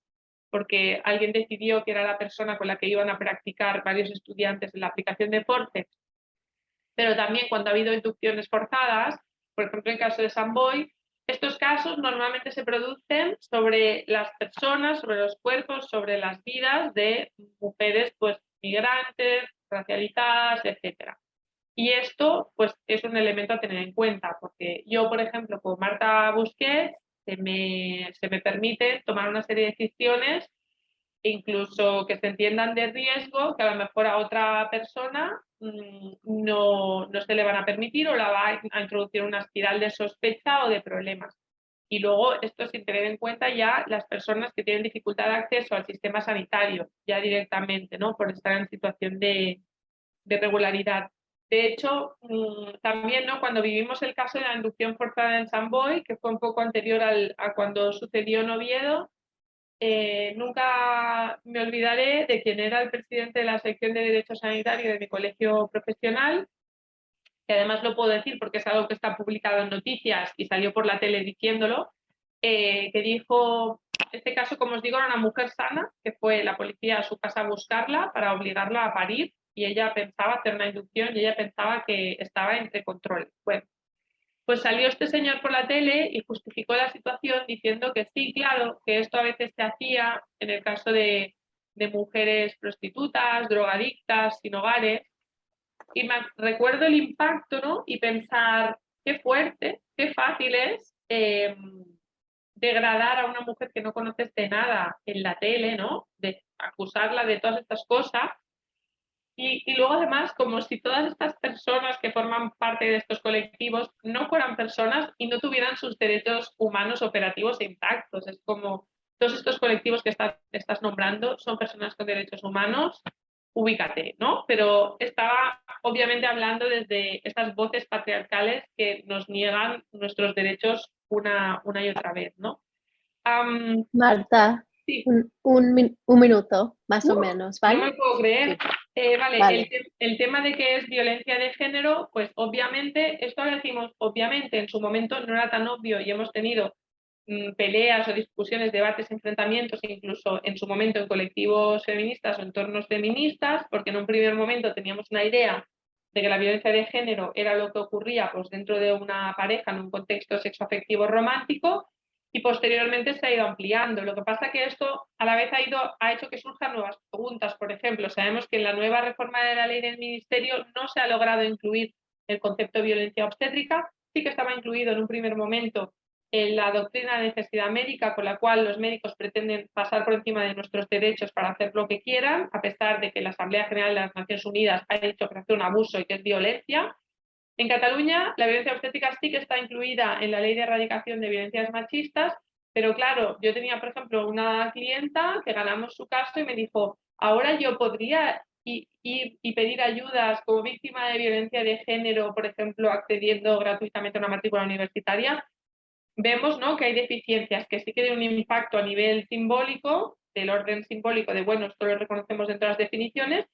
porque alguien decidió que era la persona con la que iban a practicar varios estudiantes en la aplicación de fórceps. Pero también cuando ha habido inducciones forzadas, por ejemplo en el caso de San Boy, estos casos normalmente se producen sobre las personas, sobre los cuerpos, sobre las vidas de mujeres pues, migrantes, racializadas, etc. Y esto pues, es un elemento a tener en cuenta, porque yo, por ejemplo, con Marta Busquets, se me permite tomar una serie de decisiones, incluso que se entiendan de riesgo, que a lo mejor a otra persona no se le van a permitir o la va a introducir una espiral de sospecha o de problemas. Y luego esto sin tener en cuenta ya las personas que tienen dificultad de acceso al sistema sanitario, ya directamente, ¿no? Por estar en situación de regularidad. De hecho, también ¿no? Cuando vivimos el caso de la inducción forzada en San Boy, que fue un poco anterior a cuando sucedió en Oviedo, nunca me olvidaré de quien era el presidente de la sección de Derecho Sanitario de mi colegio profesional, que además lo puedo decir porque es algo que está publicado en noticias y salió por la tele diciéndolo, que dijo, este caso, como os digo, era una mujer sana, que fue la policía a su casa a buscarla para obligarla a parir y ella pensaba hacer una inducción y ella pensaba que estaba entre control. Bueno, pues salió este señor por la tele y justificó la situación diciendo que sí, claro, que esto a veces se hacía en el caso de mujeres prostitutas, drogadictas, sin hogares. Y recuerdo el impacto, ¿no? Y pensar, qué fuerte, qué fácil es degradar a una mujer que no conoces de nada en la tele, ¿no? De acusarla de todas estas cosas. Y luego además, como si todas estas personas que forman parte de estos colectivos no fueran personas y no tuvieran sus derechos humanos operativos intactos. Es como todos estos colectivos que estás nombrando son personas con derechos humanos, ubícate, ¿no? Pero estaba obviamente hablando desde estas voces patriarcales que nos niegan nuestros derechos una y otra vez, ¿no? Marta, sí. un minuto, más o menos, ¿vale? No me puedo creer. Sí. Vale. El tema de que es violencia de género, pues obviamente, esto lo decimos, obviamente en su momento no era tan obvio y hemos tenido peleas o discusiones, debates, enfrentamientos, incluso en su momento en colectivos feministas o entornos feministas, porque en un primer momento teníamos una idea de que la violencia de género era lo que ocurría pues, dentro de una pareja en un contexto sexoafectivo romántico, y posteriormente se ha ido ampliando. Lo que pasa es que esto a la vez ha hecho que surjan nuevas preguntas. Por ejemplo, sabemos que en la nueva reforma de la ley del ministerio no se ha logrado incluir el concepto de violencia obstétrica. Sí que estaba incluido en un primer momento en la doctrina de necesidad médica, con la cual los médicos pretenden pasar por encima de nuestros derechos para hacer lo que quieran, a pesar de que la Asamblea General de las Naciones Unidas ha dicho que hace un abuso y que es violencia. En Cataluña, la violencia obstétrica sí que está incluida en la ley de erradicación de violencias machistas, pero claro, yo tenía, por ejemplo, una clienta que ganamos su caso y me dijo, ahora yo podría ir y pedir ayudas como víctima de violencia de género, por ejemplo, accediendo gratuitamente a una matrícula universitaria. Vemos, ¿no?, que hay deficiencias que sí que tienen un impacto a nivel simbólico, del orden simbólico de, bueno, esto lo reconocemos dentro de las definiciones,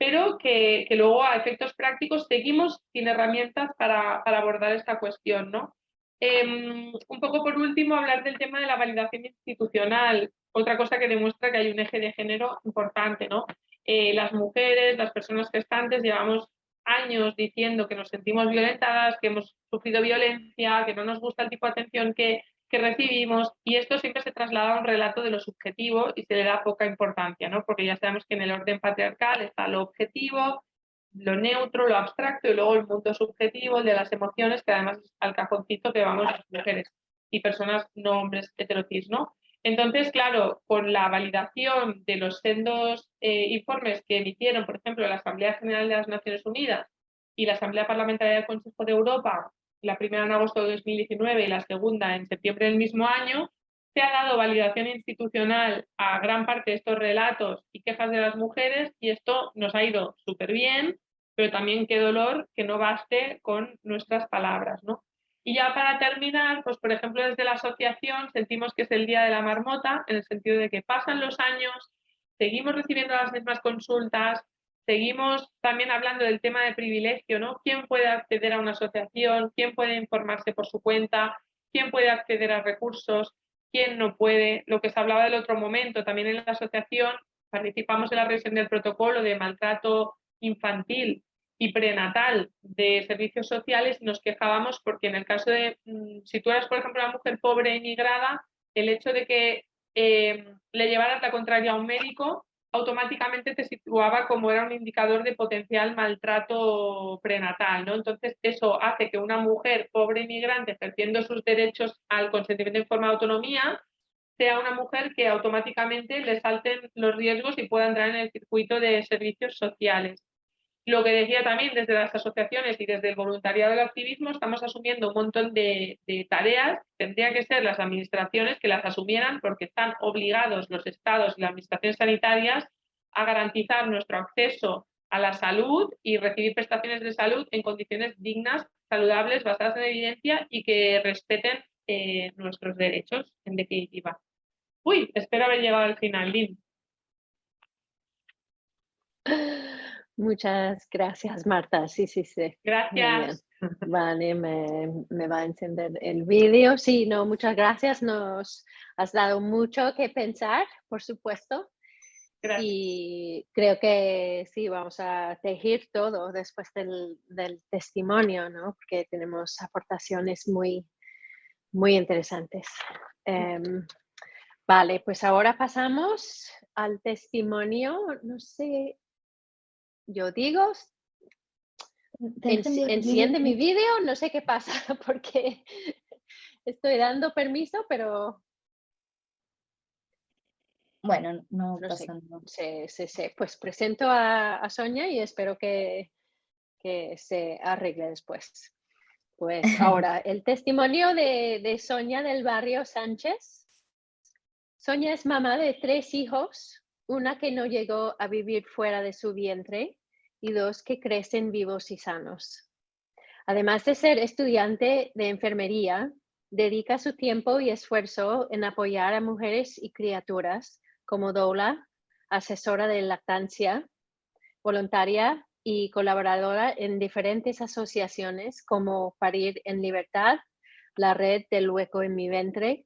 pero que luego a efectos prácticos seguimos sin herramientas para abordar esta cuestión, ¿no? Un poco por último, hablar del tema de la validación institucional, otra cosa que demuestra que hay un eje de género importante, ¿no? Las mujeres, las personas gestantes, llevamos años diciendo que nos sentimos violentadas, que hemos sufrido violencia, que no nos gusta el tipo de atención que que recibimos, y esto siempre se traslada a un relato de lo subjetivo y se le da poca importancia, ¿no? Porque ya sabemos que en el orden patriarcal está lo objetivo, lo neutro, lo abstracto, y luego el mundo subjetivo, el de las emociones, que además es al cajoncito que vamos las mujeres y personas no hombres heterocis, ¿no? Entonces, claro, con la validación de los sendos informes que emitieron, por ejemplo, la Asamblea General de las Naciones Unidas y la Asamblea Parlamentaria del Consejo de Europa, la primera en agosto de 2019 y la segunda en septiembre del mismo año, se ha dado validación institucional a gran parte de estos relatos y quejas de las mujeres, y esto nos ha ido súper bien, pero también qué dolor que no baste con nuestras palabras, ¿no? Y ya para terminar, pues por ejemplo desde la asociación sentimos que es el día de la marmota, en el sentido de que pasan los años, seguimos recibiendo las mismas consultas, seguimos también hablando del tema de privilegio, ¿no? ¿Quién puede acceder a una asociación? ¿Quién puede informarse por su cuenta? ¿Quién puede acceder a recursos? ¿Quién no puede? Lo que se hablaba del otro momento, también en la asociación participamos en la revisión del protocolo de maltrato infantil y prenatal de servicios sociales, y nos quejábamos porque en el caso de, si tú eras, por ejemplo, una mujer pobre emigrada, el hecho de que le llevaras la contraria a un médico automáticamente te situaba como era un indicador de potencial maltrato prenatal, ¿no? Entonces eso hace que una mujer pobre inmigrante ejerciendo sus derechos al consentimiento en forma de autonomía sea una mujer que automáticamente le salten los riesgos y pueda entrar en el circuito de servicios sociales. Lo que decía también, desde las asociaciones y desde el voluntariado del activismo estamos asumiendo un montón de tareas. Tendrían que ser las administraciones que las asumieran, porque están obligados los estados y las administraciones sanitarias a garantizar nuestro acceso a la salud y recibir prestaciones de salud en condiciones dignas, saludables, basadas en evidencia y que respeten nuestros derechos, en definitiva. Uy, espero haber llegado al final, Lynn. Muchas gracias, Marta. Sí, sí, sí. Muy bien. Gracias. Vale, me va a encender el vídeo. Sí, no, muchas gracias. Nos has dado mucho que pensar, por supuesto. Gracias. Y creo que sí, vamos a tejer todo después del testimonio, ¿no? Porque tenemos aportaciones muy, muy interesantes. Vale, pues ahora pasamos al testimonio. No sé, yo digo, enciende mi vídeo, no sé qué pasa, porque estoy dando permiso, pero Bueno, no no pasa sé. nada. Sí. Pues presento a Sonia y espero que se arregle después. Pues ahora, el testimonio de Sonia del barrio Sánchez. Sonia es mamá de 3 hijos, una que no llegó a vivir fuera de su vientre y 2 que crecen vivos y sanos. Además de ser estudiante de enfermería, dedica su tiempo y esfuerzo en apoyar a mujeres y criaturas como doula, asesora de lactancia, voluntaria y colaboradora en diferentes asociaciones como Parir en Libertad, la Red del Hueco en mi vientre,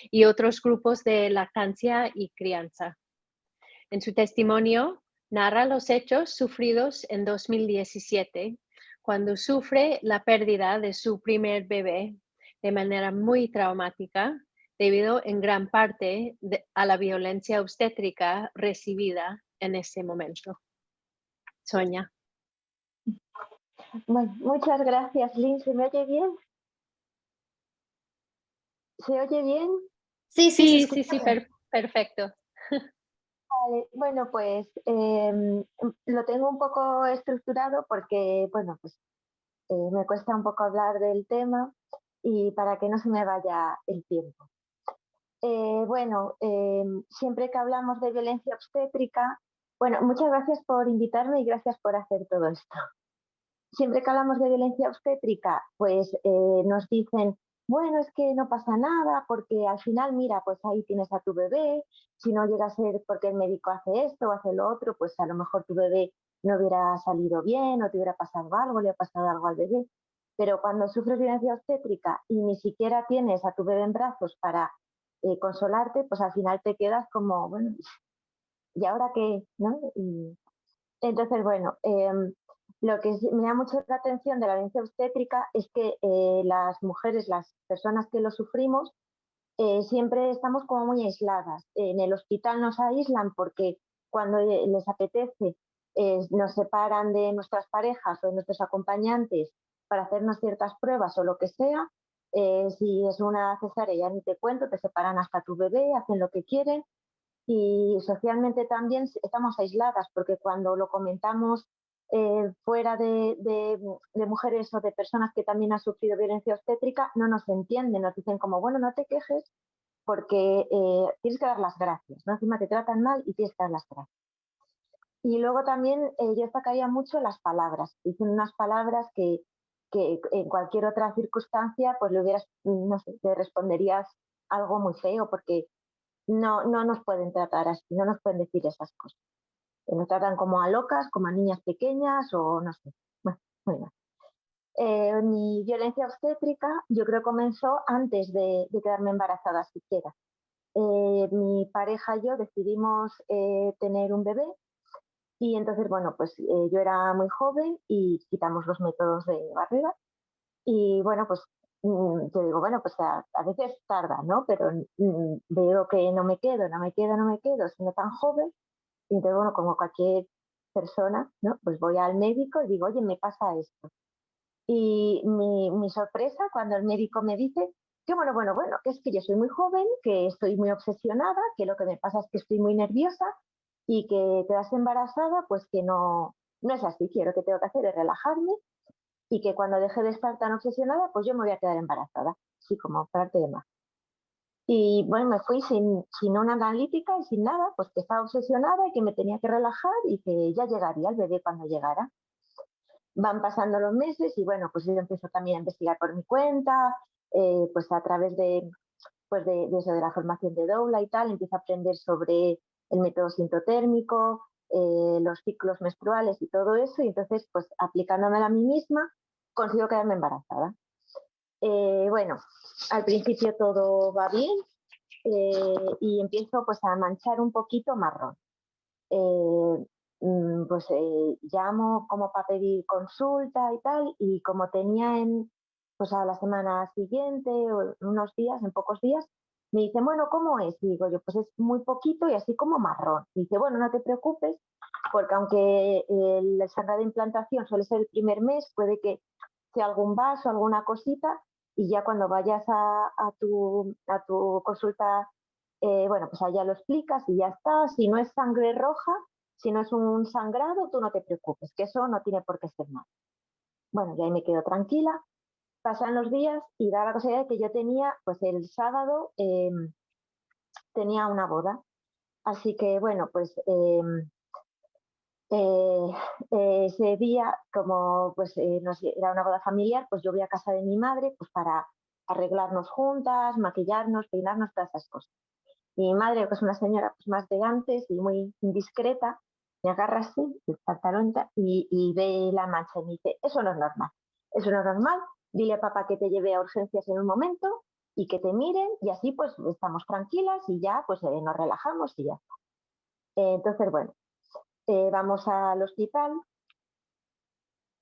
y otros grupos de lactancia y crianza. En su testimonio, narra los hechos sufridos en 2017, cuando sufre la pérdida de su primer bebé de manera muy traumática, debido en gran parte a la violencia obstétrica recibida en ese momento. Sonia. Bueno, muchas gracias, Lynn. ¿Se me oye bien? ¿Se oye bien? Sí, perfecto. Vale, bueno, pues lo tengo un poco estructurado porque, bueno, pues me cuesta un poco hablar del tema y para que no se me vaya el tiempo. Siempre que hablamos de violencia obstétrica, bueno, muchas gracias por invitarme y gracias por hacer todo esto. Siempre que hablamos de violencia obstétrica, pues nos dicen, bueno, es que no pasa nada porque al final, mira, pues ahí tienes a tu bebé, si no llega a ser porque el médico hace esto o hace lo otro, pues a lo mejor tu bebé no hubiera salido bien o te hubiera pasado algo, le ha pasado algo al bebé. Pero cuando sufres violencia obstétrica y ni siquiera tienes a tu bebé en brazos para consolarte, pues al final te quedas como, bueno, ¿y ahora qué? ¿No? Y entonces, bueno, Lo que me llama mucho la atención de la violencia obstétrica es que las mujeres, las personas que lo sufrimos, siempre estamos como muy aisladas. En el hospital nos aíslan porque cuando les apetece nos separan de nuestras parejas o de nuestros acompañantes para hacernos ciertas pruebas o lo que sea. Si es una cesárea, ya ni te cuento, te separan hasta tu bebé, hacen lo que quieren. Y socialmente también estamos aisladas porque cuando lo comentamos fuera de mujeres o de personas que también han sufrido violencia obstétrica, no nos entienden, nos dicen como, bueno, no te quejes porque tienes que dar las gracias, ¿no? Encima te tratan mal y tienes que dar las gracias. Y luego también yo destacaría mucho las palabras. Dicen unas palabras que en cualquier otra circunstancia pues le hubieras, no sé, te responderías algo muy feo porque no nos pueden tratar así, no nos pueden decir esas cosas. Nos tratan como a locas, como a niñas pequeñas o no sé. Bueno, muy mal. Mi violencia obstétrica yo creo comenzó antes de quedarme embarazada siquiera. Mi pareja y yo decidimos tener un bebé y entonces, bueno, pues yo era muy joven y quitamos los métodos de barriga y bueno, pues yo digo, bueno, pues a veces tarda, ¿no? Pero veo que no me quedo, siendo tan joven. Y entonces, bueno, como cualquier persona, ¿no? Pues voy al médico y digo, oye, me pasa esto. Y mi sorpresa cuando el médico me dice que bueno, que es que yo soy muy joven, que estoy muy obsesionada, que lo que me pasa es que estoy muy nerviosa y que quedas embarazada, pues que no es así, que lo que tengo que hacer es relajarme y que cuando deje de estar tan obsesionada, pues yo me voy a quedar embarazada, así como parte de más. Y bueno, me fui sin una analítica y sin nada, pues que estaba obsesionada y que me tenía que relajar y que ya llegaría el bebé cuando llegara. Van pasando los meses y bueno, pues yo empiezo también a investigar por mi cuenta, pues a través de eso de la formación de doula y tal, empiezo a aprender sobre el método sintotérmico, los ciclos menstruales y todo eso, y entonces pues aplicándomela a mí misma consigo quedarme embarazada. Bueno, al principio todo va bien y empiezo pues a manchar un poquito marrón. Pues llamo como para pedir consulta y tal, y como tenía pues a la semana siguiente o en unos días, en pocos días, me dice, bueno, ¿cómo es? Y digo yo, pues es muy poquito y así como marrón. Y dice, bueno, no te preocupes, porque aunque el sangrado de implantación suele ser el primer mes, puede que sea algún vaso, alguna cosita, y ya cuando vayas a tu consulta, bueno, pues allá lo explicas y ya está. Si no es sangre roja, si no es un sangrado, tú no te preocupes, que eso no tiene por qué ser mal. Bueno, y ahí me quedo tranquila. Pasan los días y da la casualidad de que yo tenía, pues el sábado tenía una boda. Así que, bueno, pues eh, ese día, como pues era una boda familiar, pues yo voy a casa de mi madre pues para arreglarnos juntas, maquillarnos, peinarnos, todas esas cosas. Mi madre, que es una señora pues, más de antes y muy indiscreta, me agarra así, el pantalón y ve la mancha y me dice, eso no es normal, eso no es normal, dile a papá que te lleve a urgencias en un momento y que te miren y así pues estamos tranquilas y ya pues nos relajamos y ya está. Entonces, bueno, vamos al hospital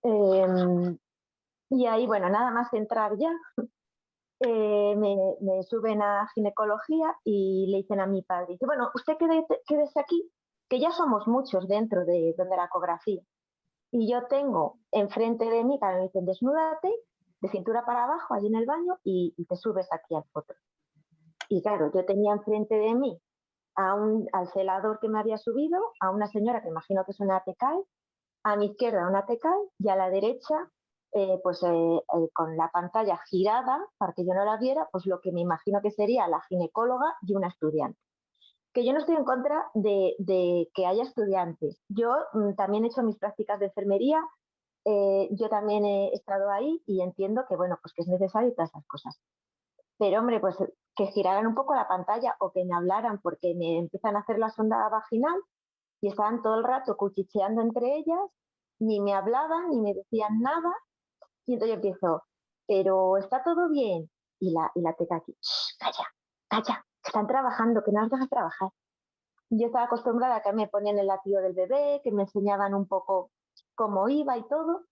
eh, y ahí, bueno, nada más entrar ya, me suben a ginecología y le dicen a mi padre, dice, bueno, usted quédese aquí, que ya somos muchos dentro de donde la ecografía. Y yo tengo enfrente de mí, claro, me dicen, desnúdate de cintura para abajo, allí en el baño, y te subes aquí al foto. Y claro, yo tenía enfrente de mí al celador que me había subido, a una señora que imagino que es una TECAL, a mi izquierda una TECAL y a la derecha con la pantalla girada para que yo no la viera, pues lo que me imagino que sería la ginecóloga y una estudiante. Que yo no estoy en contra de que haya estudiantes. Yo también he hecho mis prácticas de enfermería, yo también he estado ahí y entiendo que, bueno, pues que es necesario todas esas cosas. Pero, hombre, pues que giraran un poco la pantalla o que me hablaran porque me empiezan a hacer la sonda vaginal y estaban todo el rato cuchicheando entre ellas, ni me hablaban, ni me decían nada. Y entonces yo empiezo, pero está todo bien. Y la teta aquí, calla, calla, están trabajando, que no las dejas trabajar. Yo estaba acostumbrada a que me ponían el latido del bebé, que me enseñaban un poco cómo iba y todo.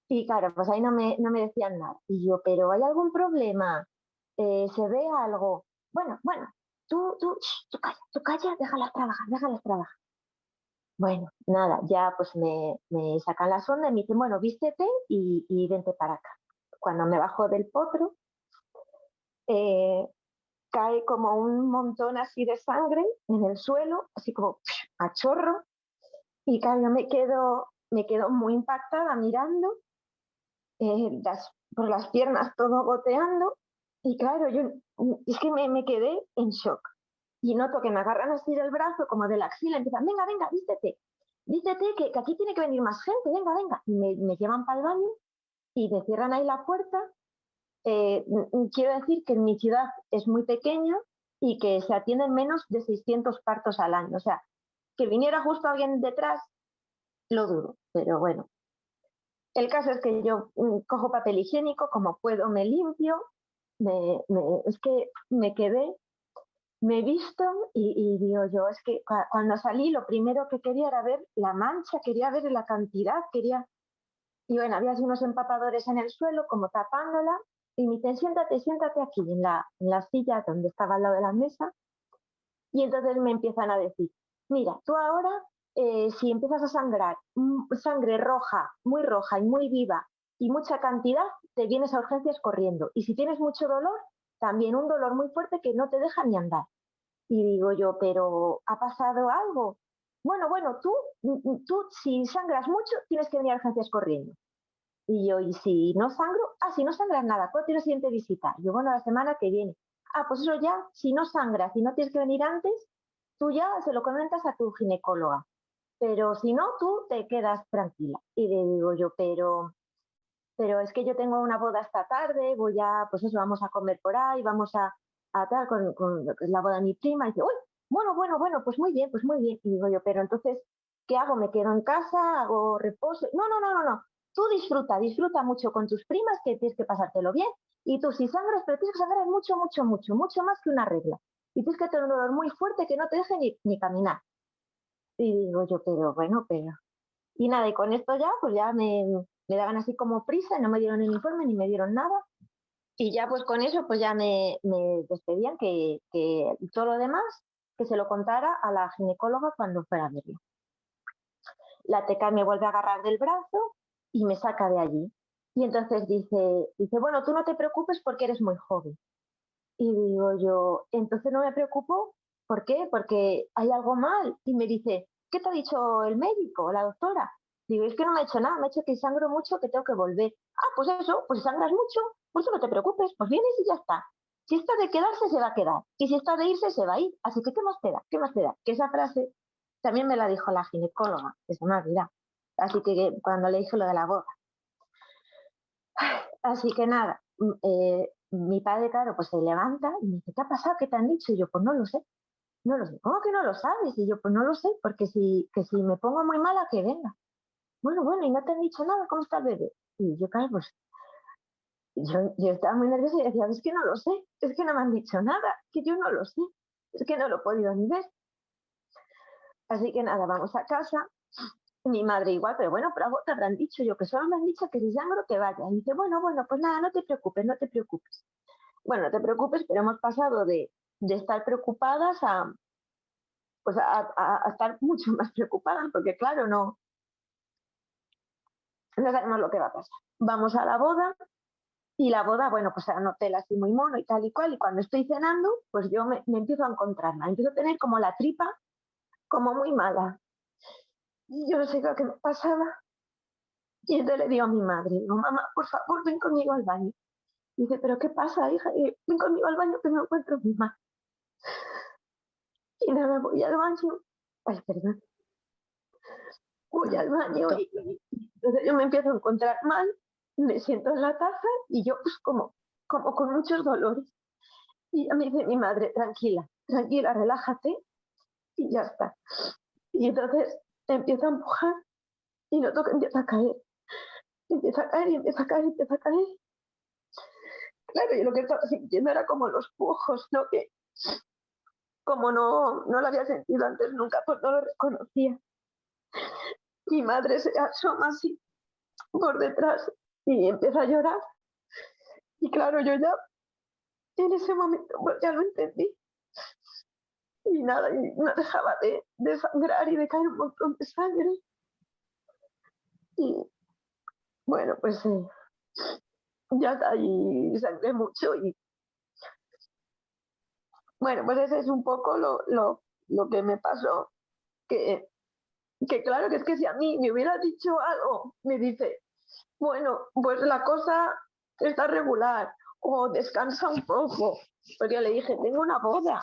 Y claro, pues ahí no me decían nada. Y yo, ¿pero hay algún problema? ¿Se ve algo? Bueno, tú calla, déjalas trabajar, déjalas trabajar. Bueno, nada, ya pues me sacan la sonda y me dicen, bueno, vístete y vente para acá. Cuando me bajo del potro, eh, cae como un montón así de sangre en el suelo, así como a chorro. Y claro, yo me quedo muy impactada mirando, por las piernas todo goteando. Y claro, yo es que me quedé en shock. Y noto que me agarran así del brazo, como de la axila, y empiezan, venga, venga, vístete, que aquí tiene que venir más gente, venga, venga. Y me llevan para el baño y me cierran ahí la puerta. Quiero decir que en mi ciudad es muy pequeña y que se atienden menos de 600 partos al año. O sea, que viniera justo alguien detrás, lo dudo, pero bueno. El caso es que yo cojo papel higiénico, como puedo me limpio, es que me quedé, me he visto y digo yo, es que cuando salí lo primero que quería era ver la mancha, quería ver la cantidad, y bueno, había así unos empapadores en el suelo como tapándola y me dicen, siéntate aquí en la silla donde estaba al lado de la mesa. Y entonces me empiezan a decir, mira, tú ahora, si empiezas a sangrar, sangre roja y muy viva y mucha cantidad, te vienes a urgencias corriendo. Y si tienes mucho dolor, también un dolor muy fuerte que no te deja ni andar. Y digo yo, pero ¿ha pasado algo? Bueno, tú si sangras mucho, tienes que venir a urgencias corriendo. Y yo, ¿y si no sangro? Ah, si no sangras nada, ¿cuándo tienes la siguiente visita? Yo, bueno, la semana que viene. Ah, pues eso ya, si no sangras, si no tienes que venir antes, tú ya se lo comentas a tu ginecóloga. Pero si no, tú te quedas tranquila. Y le digo yo, pero es que yo tengo una boda esta tarde, voy a, pues eso, vamos a comer por ahí, vamos a tal, con lo que es la boda de mi prima. Y dice, uy, bueno, pues muy bien, pues muy bien. Y digo yo, pero entonces, ¿qué hago? ¿Me quedo en casa? ¿Hago reposo? No. Tú disfruta mucho con tus primas, que tienes que pasártelo bien. Y tú, si sangras, pero tienes que sangrar mucho más que una regla. Y tienes que tener un dolor muy fuerte que no te deje ni caminar. Y digo yo, pero bueno, pero... Y nada, y con esto ya, pues ya me daban así como prisa, no me dieron el informe ni me dieron nada. Y ya pues con eso, pues ya me despedían que todo lo demás, que se lo contara a la ginecóloga cuando fuera a verlo. La teca me vuelve a agarrar del brazo y me saca de allí. Y entonces dice, bueno, tú no te preocupes porque eres muy joven. Y digo yo, entonces no me preocupo, ¿por qué? Porque hay algo mal. Y me dice, ¿qué te ha dicho el médico, la doctora? Digo, es que no me ha hecho nada, me ha dicho que sangro mucho, que tengo que volver. Ah, pues eso, pues si sangras mucho, pues no te preocupes, pues vienes y ya está. Si está de quedarse, se va a quedar. Y si está de irse, se va a ir. Así que, ¿qué más te da? ¿Qué más te da? Que esa frase también me la dijo la ginecóloga, que se me ha olvidado. Así que cuando le dije lo de la boda. Así que nada, mi padre, claro, pues se levanta y me dice, ¿qué ha pasado? ¿Qué te han dicho? Y yo, pues no lo sé, no lo sé. ¿Cómo que no lo sabes? Y yo, pues no lo sé, porque si me pongo muy mala, que venga. Bueno, y no te han dicho nada, ¿cómo está el bebé? Y yo, claro, pues yo estaba muy nerviosa y decía, es que no lo sé, es que no me han dicho nada, que yo no lo sé, es que no lo he podido ni ver. Así que nada, vamos a casa. Mi madre igual, pero bueno, pero algo te habrán dicho, yo que solo me han dicho que si sangro que vaya. Y dice, bueno, pues nada, no te preocupes, no te preocupes. Bueno, no te preocupes, pero hemos pasado de estar preocupadas pues a estar mucho más preocupadas, porque claro, no sabemos lo que va a pasar. Vamos a la boda y la boda, bueno, pues era un hotel así muy mono y tal y cual, y cuando estoy cenando, pues yo me empiezo a encontrarla, empiezo a tener como la tripa como muy mala. Y yo no sé lo que me pasaba. Y entonces le digo a mi madre, digo, mamá, por favor, ven conmigo al baño. Y dice, ¿pero qué pasa, hija? Y ven conmigo al baño que me encuentro muy mal. Y nada, voy al baño. Ay, perdón. Voy al baño y entonces yo me empiezo a encontrar mal, me siento en la taza y yo pues como con muchos dolores. Y ya me dice mi madre, tranquila, relájate y ya está. Y entonces empiezo a empujar y noto que empieza a caer. Empieza a caer y empieza a caer y empieza a caer. Claro, y lo que estaba sintiendo era como los pujos, ¿no? Que como no lo había sentido antes nunca, pues no lo reconocía. Mi madre se asoma así por detrás y empieza a llorar. Y claro, yo ya en ese momento pues, ya lo entendí. Y nada, y no dejaba de sangrar y de caer un montón de sangre. Y bueno, pues ya está, y sangré mucho. Y bueno, pues ese es un poco lo que me pasó. Que claro, que es que si a mí me hubiera dicho algo, me dice, bueno, pues la cosa está regular o descansa un poco. Porque yo le dije, tengo una boda,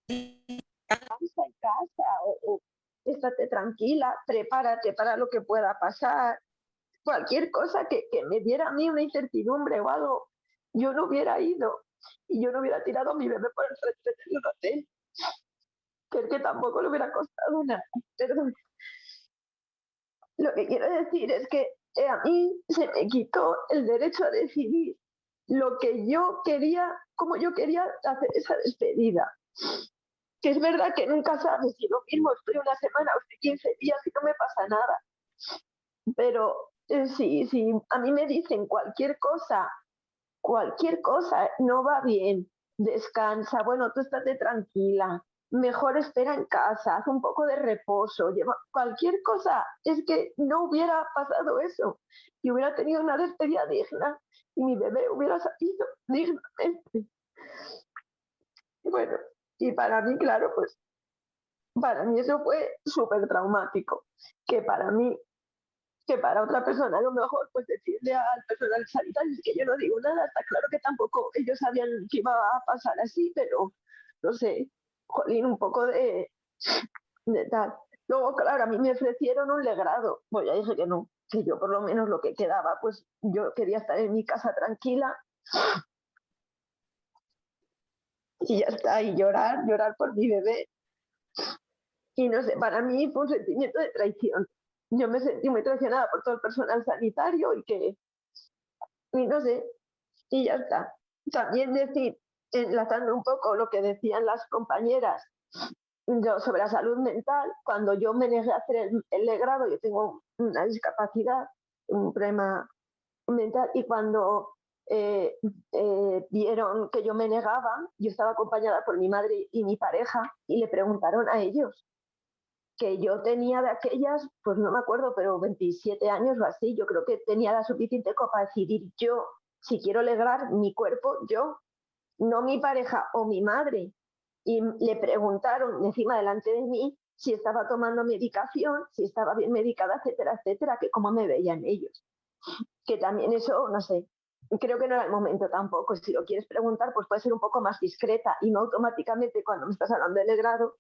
descansa en casa o estate tranquila, prepárate para lo que pueda pasar. Cualquier cosa que me diera a mí una incertidumbre o algo, yo no hubiera ido y yo no hubiera tirado a mi bebé por el retrete del hotel, que es que tampoco le hubiera costado nada. Perdón. Lo que quiero decir es que a mí se me quitó el derecho a decidir lo que yo quería, cómo yo quería hacer esa despedida. Que es verdad que nunca sabes si lo mismo estoy una semana o estoy 15 días y no me pasa nada. Pero si a mí me dicen cualquier cosa no va bien, descansa, bueno, tú estate tranquila, mejor espera en casa, haz un poco de reposo, cualquier cosa, es que no hubiera pasado eso y hubiera tenido una despedida digna y mi bebé hubiera salido dignamente. Bueno, y para mí, claro, pues para mí eso fue súper traumático, que para mí, que para otra persona a lo mejor pues decirle al personal sanitario es que yo no digo nada, está claro que tampoco ellos sabían que iba a pasar así, pero no sé, jolín, un poco de tal. Luego, claro, a mí me ofrecieron un legrado, pues ya dije que no, que yo por lo menos lo que quedaba, pues yo quería estar en mi casa tranquila y ya está, y llorar por mi bebé. Y no sé, para mí fue un sentimiento de traición. Yo me sentí muy traicionada por todo el personal sanitario y no sé, y ya está. También decir, enlazando un poco lo que decían las compañeras yo, sobre la salud mental, cuando yo me negué a hacer el legrado, yo tengo una discapacidad, un problema mental, y cuando vieron que yo me negaba, yo estaba acompañada por mi madre y mi pareja, y le preguntaron a ellos que yo tenía de aquellas, pues no me acuerdo, pero 27 años o así, yo creo que tenía la suficiente para decidir yo, si quiero legrar mi cuerpo, yo, no mi pareja o mi madre. Y le preguntaron encima delante de mí si estaba tomando medicación, si estaba bien medicada, etcétera, etcétera, que cómo me veían ellos. Que también eso, no sé, creo que no era el momento tampoco. Si lo quieres preguntar, pues puede ser un poco más discreta y no automáticamente cuando me estás hablando del grado,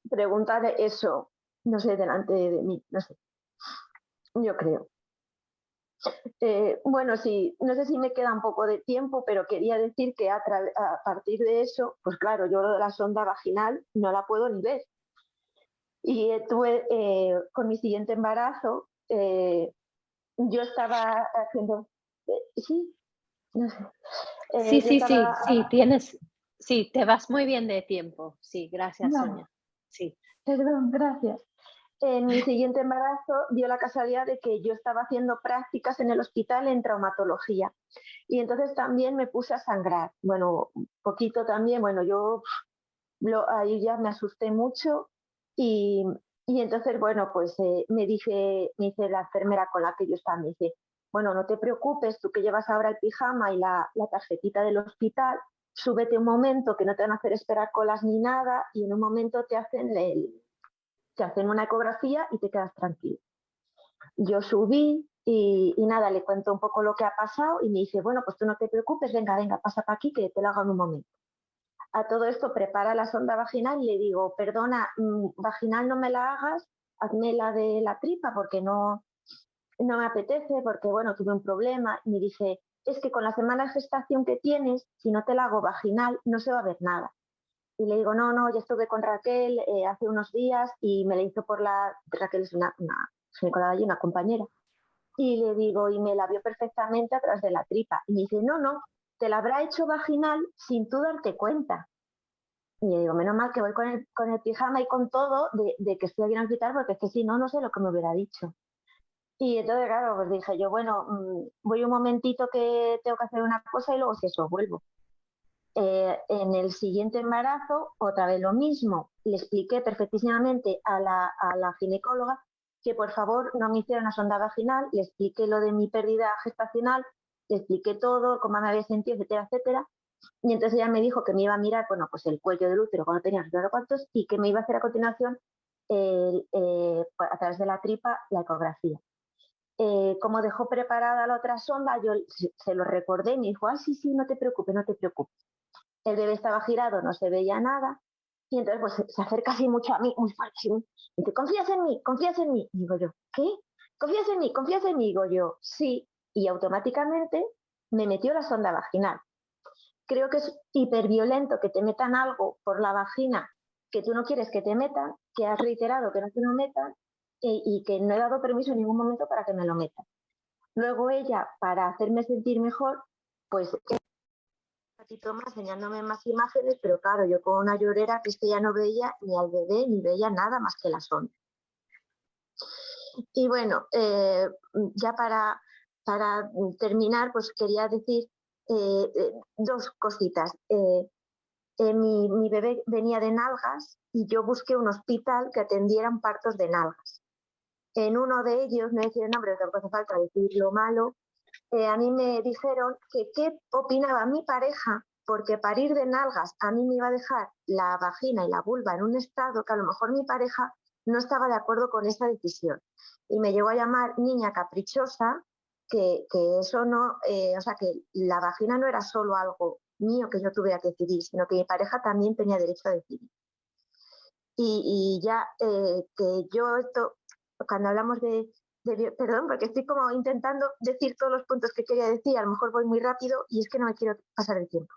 preguntar eso, no sé, delante de mí, no sé, yo creo. Bueno, sí, no sé si me queda un poco de tiempo, pero quería decir que a partir de eso, pues claro, yo lo de la sonda vaginal no la puedo ni ver. Y tuve, con mi siguiente embarazo, yo estaba haciendo, sí, no sé, Sí, yo sí, sí, estaba, sí, te vas muy bien de tiempo. Sí, gracias, no, Sonia. Sí. perdón, gracias. En mi siguiente embarazo dio la casualidad de que yo estaba haciendo prácticas en el hospital en traumatología y entonces también me puse a sangrar. Bueno, un poquito también, bueno, yo ahí ya me asusté mucho y, y entonces, bueno, pues me dice la enfermera con la que yo estaba, me dice, bueno, no te preocupes, tú que llevas ahora el pijama y la tarjetita del hospital, súbete un momento que no te van a hacer esperar colas ni nada y en un momento te hacen una ecografía y te quedas tranquilo. Yo subí y nada, le cuento un poco lo que ha pasado y me dice, bueno, pues tú no te preocupes, venga, pasa para aquí que te lo hago en un momento. A todo esto prepara la sonda vaginal y le digo, perdona, vaginal no me la hagas, hazme la de la tripa porque no me apetece, porque bueno, tuve un problema. Y me dice, es que con la semana de gestación que tienes, si no te la hago vaginal, no se va a ver nada. Y le digo, no, ya estuve con Raquel hace unos días y me la hizo Raquel es una una compañera. Y le digo, y me la vio perfectamente atrás de la tripa. Y me dice, no, te la habrá hecho vaginal sin tú darte cuenta. Y yo digo, menos mal que voy con el pijama y con todo de que estoy aquí en el hospital, porque es que si no, no sé lo que me hubiera dicho. Y entonces, claro, pues dije yo, bueno, voy un momentito que tengo que hacer una cosa y luego si eso vuelvo. En el siguiente embarazo, otra vez lo mismo. Le expliqué perfectísimamente a la ginecóloga que por favor no me hiciera una sonda vaginal, le expliqué lo de mi pérdida gestacional, le expliqué todo, cómo me había sentido, etcétera, etcétera. Y entonces ella me dijo que me iba a mirar, bueno, pues el cuello del útero cuando tenía no sé cuántos y que me iba a hacer a continuación a través de la tripa la ecografía. Como dejó preparada la otra sonda, yo se lo recordé y me dijo, sí, sí, no te preocupes, no te preocupes. El bebé estaba girado, no se veía nada. Y entonces pues, se acerca así mucho a mí, muy fuerte. Y dice, confías en mí, confías en mí. Y digo yo, ¿qué? ¿Confías en mí? ¿Confías en mí? Digo yo, sí. Y automáticamente me metió la sonda vaginal. Creo que es hiperviolento que te metan algo por la vagina que tú no quieres que te metan, que has reiterado que no te lo metan y que no he dado permiso en ningún momento para que me lo metan. Luego ella, para hacerme sentir mejor, pues un ratito más enseñándome más imágenes, pero claro, yo con una llorera que es que ya no veía ni al bebé ni veía nada más que la sonda. Y bueno, ya para terminar, pues quería decir dos cositas. Mi bebé venía de nalgas y yo busqué un hospital que atendieran partos de nalgas. En uno de ellos, no decir el nombre, tampoco hace falta decir lo malo, a mí me dijeron que qué opinaba mi pareja, porque parir de nalgas a mí me iba a dejar la vagina y la vulva en un estado que a lo mejor mi pareja no estaba de acuerdo con esa decisión. Y me llegó a llamar niña caprichosa, que eso no, o sea, que la vagina no era solo algo mío que yo tuviera que decidir, sino que mi pareja también tenía derecho a decidir. Y ya que yo esto, cuando hablamos perdón, porque estoy como intentando decir todos los puntos que quería decir, a lo mejor voy muy rápido y es que no me quiero pasar el tiempo.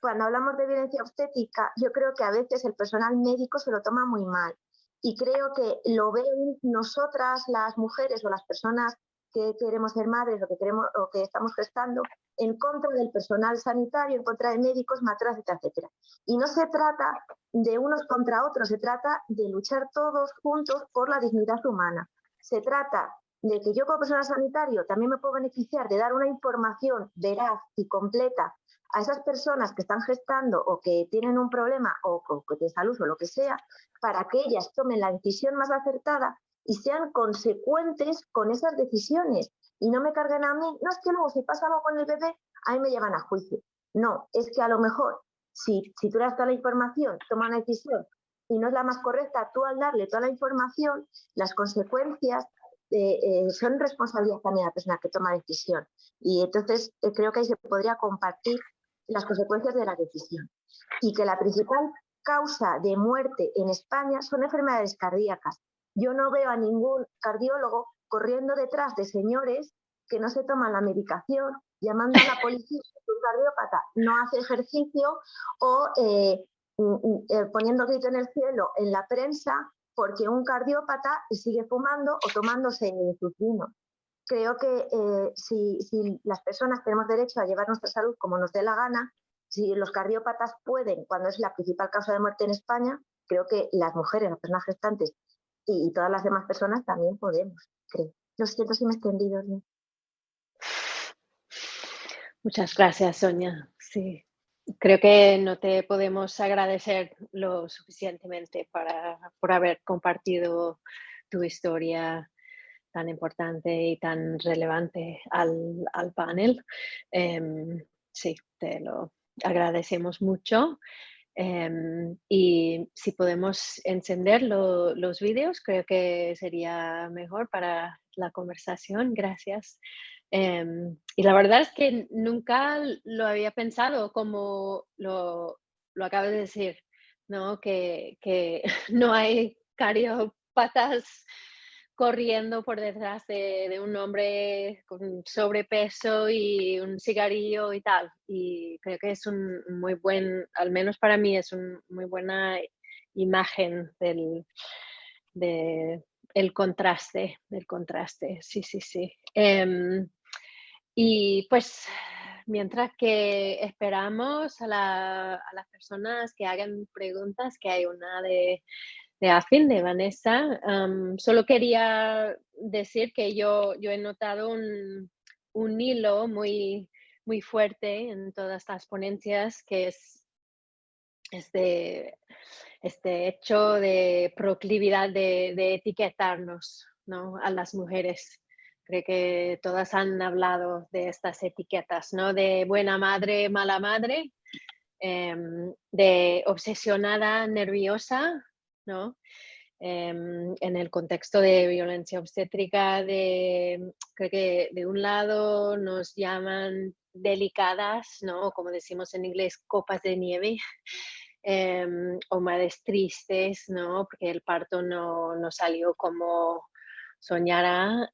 Cuando hablamos de violencia obstétrica, yo creo que a veces el personal médico se lo toma muy mal y creo que lo ven nosotras, las mujeres o las personas que queremos ser madres o que estamos gestando, en contra del personal sanitario, en contra de médicos, matronas, etcétera. Y no se trata de unos contra otros, se trata de luchar todos juntos por la dignidad humana. Se trata de que yo como personal sanitario también me puedo beneficiar de dar una información veraz y completa a esas personas que están gestando o que tienen un problema o de salud o lo que sea, para que ellas tomen la decisión más acertada y sean consecuentes con esas decisiones y no me carguen a mí, no es que luego si pasa algo con el bebé, a mí me llevan a juicio. No, es que a lo mejor si tú le das toda la información, toma una decisión y no es la más correcta, tú al darle toda la información, las consecuencias son responsabilidad también de la persona que toma decisión. Y entonces creo que ahí se podría compartir las consecuencias de la decisión. Y que la principal causa de muerte en España son enfermedades cardíacas. Yo no veo a ningún cardiólogo corriendo detrás de señores que no se toman la medicación, llamando a la policía que un cardiópata no hace ejercicio o poniendo grito en el cielo en la prensa porque un cardiópata sigue fumando o tomándose sus vinos. Creo que si las personas tenemos derecho a llevar nuestra salud como nos dé la gana, si los cardiópatas pueden, cuando es la principal causa de muerte en España, creo que las mujeres, las personas gestantes y todas las demás personas también podemos, creo. Lo siento si me he extendido. ¿No? Muchas gracias, Sonia. Sí, creo que no te podemos agradecer lo suficientemente por haber compartido tu historia tan importante y tan relevante al panel. Sí, te lo agradecemos mucho. Y si podemos encender los vídeos, creo que sería mejor para la conversación. Gracias. Y la verdad es que nunca lo había pensado como lo acabas de decir, ¿no? Que no hay cardiópatas corriendo por detrás de un hombre con sobrepeso y un cigarrillo y tal. Y creo que es un muy buen, al menos para mí, es una muy buena imagen del contraste, sí, sí, sí. Y pues mientras que esperamos a las personas que hagan preguntas, que hay una de Afin, de Vanessa, solo quería decir que yo he notado un hilo muy, muy fuerte en todas las ponencias, que es este hecho de proclividad de etiquetarnos, ¿no?, a las mujeres. Creo que todas han hablado de estas etiquetas, ¿no? De buena madre, mala madre, de obsesionada, nerviosa, ¿no? En el contexto de violencia obstétrica, creo que de un lado nos llaman delicadas, ¿no? Como decimos en inglés, copas de nieve, o madres tristes, ¿no? Porque el parto no salió como soñara.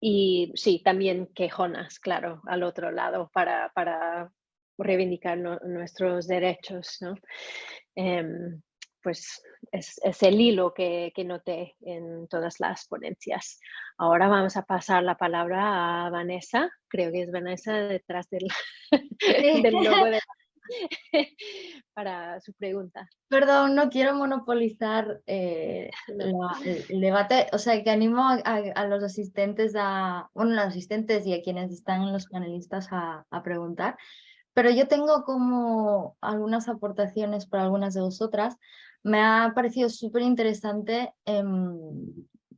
Y sí, también quejonas, claro, al otro lado para reivindicar nuestros derechos, ¿no? Pues es el hilo que noté en todas las ponencias. Ahora vamos a pasar la palabra a Vanessa. Creo que es Vanessa detrás del, Sí. del logo para su pregunta. Perdón, no quiero monopolizar No. el debate, o sea que animo a los asistentes, bueno, los asistentes y a quienes están en los panelistas a preguntar, pero yo tengo como algunas aportaciones para algunas de vosotras. Me ha parecido súper interesante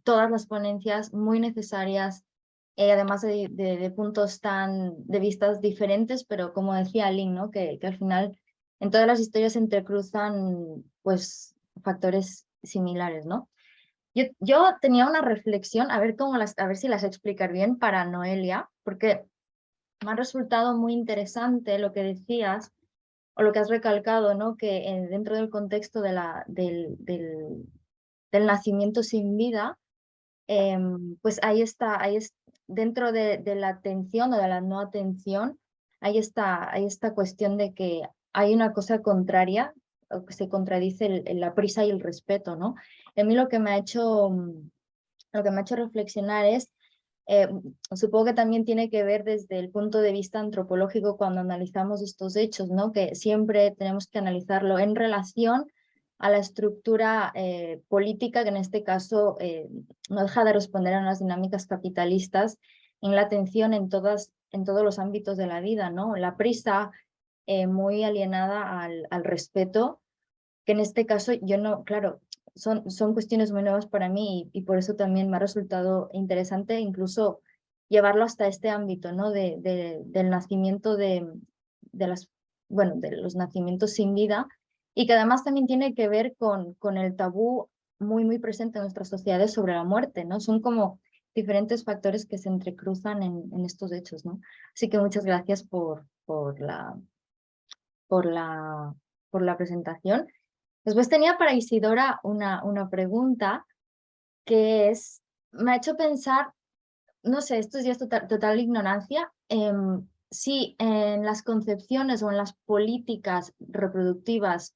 todas las ponencias, muy necesarias, además de puntos de vistas diferentes, pero como decía Lynn, ¿no? Que al final en todas las historias se entrecruzan pues factores similares, ¿no? Yo tenía una reflexión, a ver si las explicar bien para Noelia, porque me ha resultado muy interesante lo que decías o lo que has recalcado, ¿no? Que dentro del contexto del nacimiento sin vida, pues dentro de la atención o de la no atención, hay esta cuestión de que hay una cosa contraria, o que se contradice la prisa y el respeto, ¿no? A mí lo que me ha hecho reflexionar es, supongo que también tiene que ver desde el punto de vista antropológico cuando analizamos estos hechos, ¿no? Que siempre tenemos que analizarlo en relación a la estructura política, que en este caso no deja de responder a unas dinámicas capitalistas en la atención en todos los ámbitos de la vida, ¿no? La prisa muy alienada al respeto, que en este caso yo no, claro, son cuestiones muy nuevas para mí y por eso también me ha resultado interesante incluso llevarlo hasta este ámbito, ¿no? Del nacimiento de los nacimientos sin vida, y que además también tiene que ver con el tabú muy, muy presente en nuestras sociedades sobre la muerte, ¿no? Son como diferentes factores que se entrecruzan en estos hechos, ¿no? Así que muchas gracias por la presentación. Después tenía para Isidora una pregunta que me ha hecho pensar, no sé, esto ya es total ignorancia, si en las concepciones o en las políticas reproductivas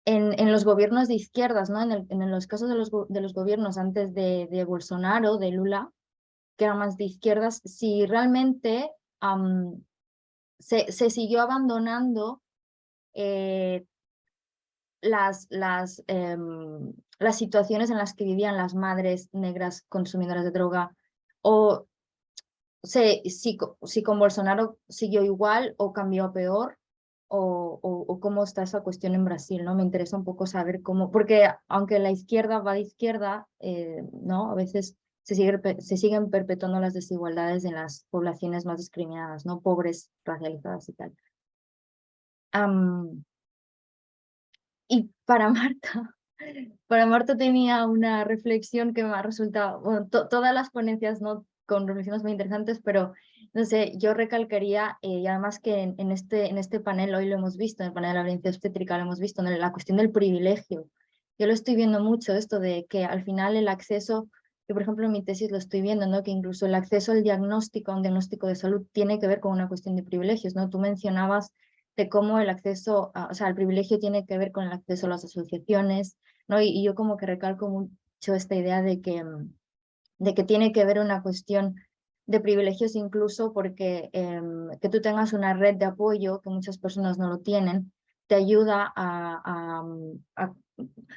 en los gobiernos de izquierdas, ¿no? En los casos de los gobiernos antes de Bolsonaro, de Lula, que eran más de izquierdas, si realmente se siguió abandonando las situaciones en las que vivían las madres negras consumidoras de droga, o si con Bolsonaro siguió igual o cambió a peor, o cómo está esa cuestión en Brasil, ¿no? Me interesa un poco saber cómo, porque aunque la izquierda va de izquierda, ¿no? A veces se siguen perpetuando las desigualdades en las poblaciones más discriminadas, ¿no? Pobres, racializadas y tal. Y para Marta tenía una reflexión que me ha resultado, bueno, todas las ponencias, ¿no? Con reflexiones muy interesantes, pero no sé, yo recalcaría, y además que en este panel hoy lo hemos visto, en el panel de la violencia obstétrica lo hemos visto, en la cuestión del privilegio. Yo lo estoy viendo mucho, esto de que al final el acceso, que por ejemplo en mi tesis lo estoy viendo, ¿no? Que incluso el acceso al diagnóstico, a un diagnóstico de salud, tiene que ver con una cuestión de privilegios, ¿no? Tú mencionabas de cómo el acceso, o sea, el privilegio tiene que ver con el acceso a las asociaciones, ¿no? Y yo como que recalco mucho esta idea de que tiene que ver una cuestión de privilegios incluso porque que tú tengas una red de apoyo, que muchas personas no lo tienen, te ayuda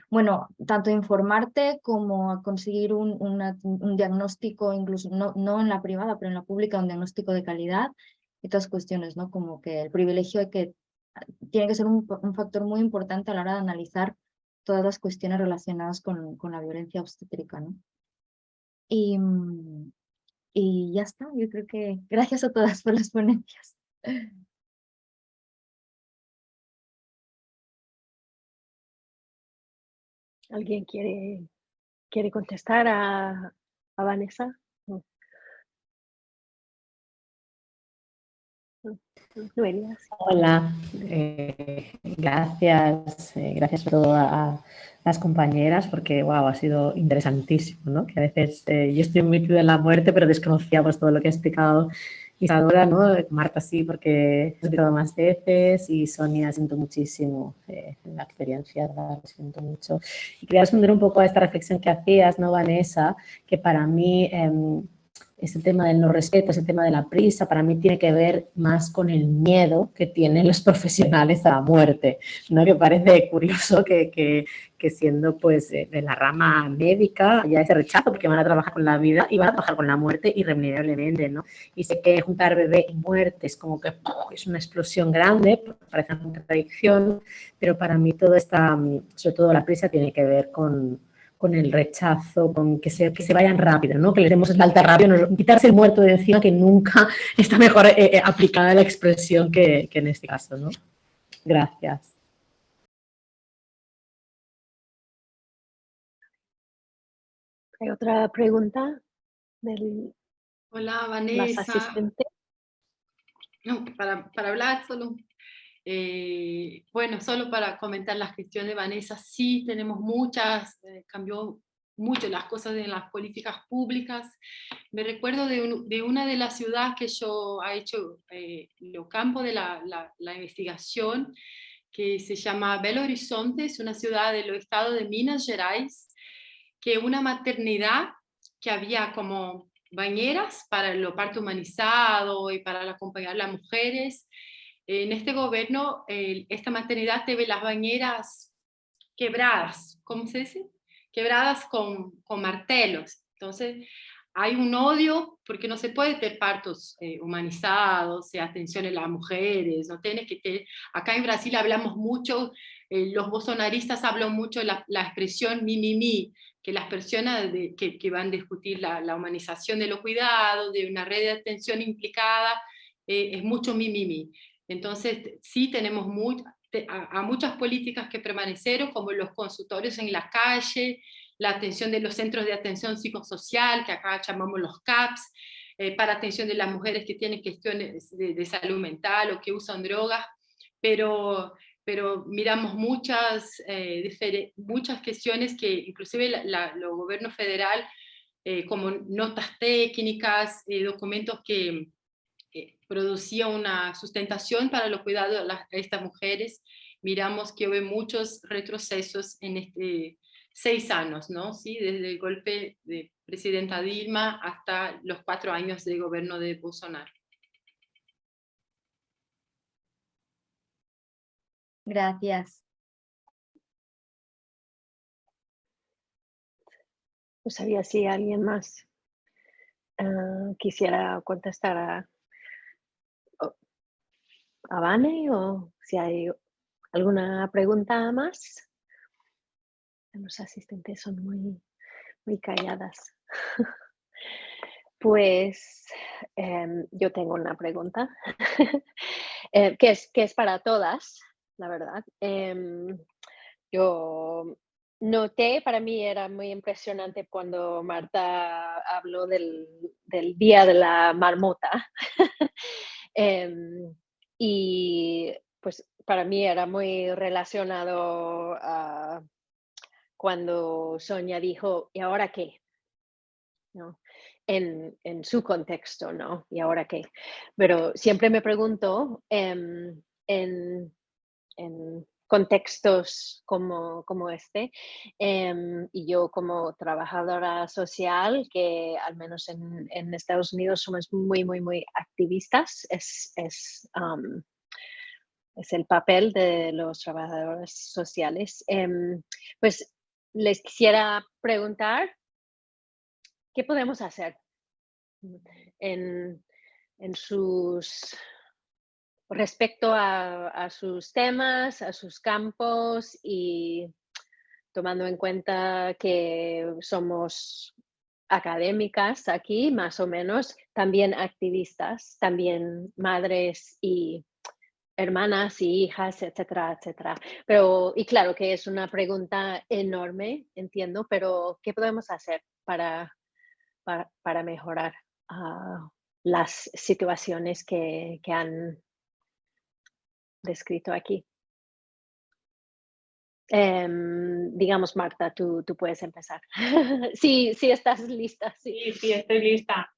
bueno, tanto informarte como a conseguir un diagnóstico, incluso no en la privada, pero en la pública, un diagnóstico de calidad y todas cuestiones, ¿no? Como que el privilegio tiene que ser un factor muy importante a la hora de analizar todas las cuestiones relacionadas con la violencia obstétrica, ¿no? Y ya está, yo creo que gracias a todas por las ponencias. ¿Alguien quiere contestar a Vanessa? No. Noelia, sí. Hola, gracias por todo a las compañeras porque wow, ha sido interesantísimo, ¿no? Que a veces yo estoy muy metida en la muerte, pero desconocía pues, todo lo que ha explicado Isadora, ¿no? Marta sí, porque he explicado más veces y Sonia siento muchísimo la experiencia, la siento mucho. Y quería responder un poco a esta reflexión que hacías, ¿no, Vanessa? Que para mí ese tema del no respeto, ese tema de la prisa, para mí tiene que ver más con el miedo que tienen los profesionales a la muerte, ¿no? Que parece curioso que siendo pues de la rama médica haya ese rechazo porque van a trabajar con la vida y van a trabajar con la muerte irremediablemente, ¿no? Y sé que juntar bebé y muerte es como que es una explosión grande, parece una contradicción, pero para mí todo está, sobre todo la prisa, tiene que ver con el rechazo, con que se vayan rápido, ¿no? Que les demos el alta rápido, quitarse el muerto de encima, que nunca está mejor aplicada la expresión que en este caso, ¿no? Gracias. ¿Hay otra pregunta Hola, las Vanessa. asistentes? No, para hablar solo. Bueno, solo para comentar las cuestiones de Vanessa, sí tenemos muchas, cambió mucho las cosas en las políticas públicas. Me recuerdo de una de las ciudades que yo he hecho los campos de la investigación, que se llama Belo Horizonte, es una ciudad del estado de Minas Gerais, que una maternidad que había como bañeras para el parto humanizado y para acompañar a las mujeres. En este gobierno, esta maternidad tiene las bañeras quebradas, ¿cómo se dice? Quebradas con martelos. Entonces, hay un odio porque no se puede tener partos humanizados, atención a las mujeres, no tiene que tener. Acá en Brasil hablamos mucho, los bolsonaristas hablan mucho de la expresión mimimi, que las personas que van a discutir la humanización de los cuidados, de una red de atención implicada, es mucho mimimi. Entonces, sí tenemos a muchas políticas que permanecieron, como los consultorios en la calle, la atención de los centros de atención psicosocial, que acá llamamos los CAPS, para atención de las mujeres que tienen cuestiones de salud mental o que usan drogas, pero miramos muchas cuestiones que inclusive el gobierno federal, como notas técnicas, documentos que producía una sustentación para los cuidados de estas mujeres, miramos que hubo muchos retrocesos en 6 años, ¿no? ¿Sí? Desde el golpe de presidenta Dilma hasta los 4 años de gobierno de Bolsonaro. Gracias. No sabía si alguien más quisiera contestar a Vane o si hay alguna pregunta más. Los asistentes son muy calladas. Pues yo tengo una pregunta que es para todas, la verdad. Yo noté, para mí era muy impresionante cuando Marta habló del Día de la Marmota. Y pues para mí era muy relacionado a cuando Sonia dijo, ¿y ahora qué? ¿No? En su contexto, ¿no? ¿Y ahora qué? Pero siempre me pregunto, en contextos como este. Y yo como trabajadora social, que al menos en Estados Unidos somos muy activistas, es el papel de los trabajadores sociales. Pues les quisiera preguntar, ¿qué podemos hacer en sus respecto a sus temas, a sus campos y tomando en cuenta que somos académicas aquí, más o menos, también activistas, también madres y hermanas y hijas, etcétera, etcétera. Pero, y claro que es una pregunta enorme, entiendo, pero ¿qué podemos hacer para mejorar las situaciones que han descrito aquí? Digamos, Marta, tú puedes empezar. Sí, sí estás lista, sí. Sí, estoy lista.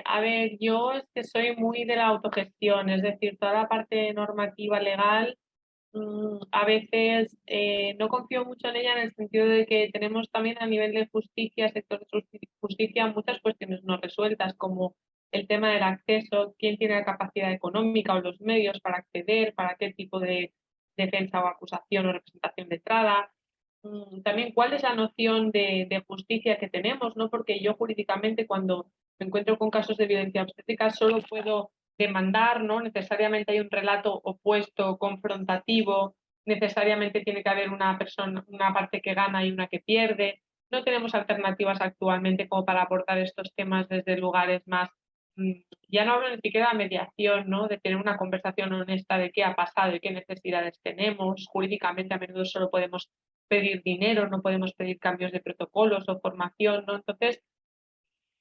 A ver, yo es que soy muy de la autogestión, es decir, toda la parte normativa legal, a veces no confío mucho en ella en el sentido de que tenemos también a nivel de justicia, sector de justicia, muchas cuestiones no resueltas, como el tema del acceso, quién tiene la capacidad económica o los medios para acceder, para qué tipo de defensa o acusación o representación letrada. También cuál es la noción de justicia que tenemos, ¿no? Porque yo jurídicamente cuando me encuentro con casos de violencia obstétrica solo puedo demandar, ¿no? Necesariamente hay un relato opuesto, confrontativo, necesariamente tiene que haber una persona, una parte que gana y una que pierde. No tenemos alternativas actualmente como para abordar estos temas desde lugares más, ya no hablo ni siquiera de mediación, ¿no? De tener una conversación honesta de qué ha pasado y qué necesidades tenemos. Jurídicamente a menudo solo podemos pedir dinero, no podemos pedir cambios de protocolos o formación, ¿no? Entonces,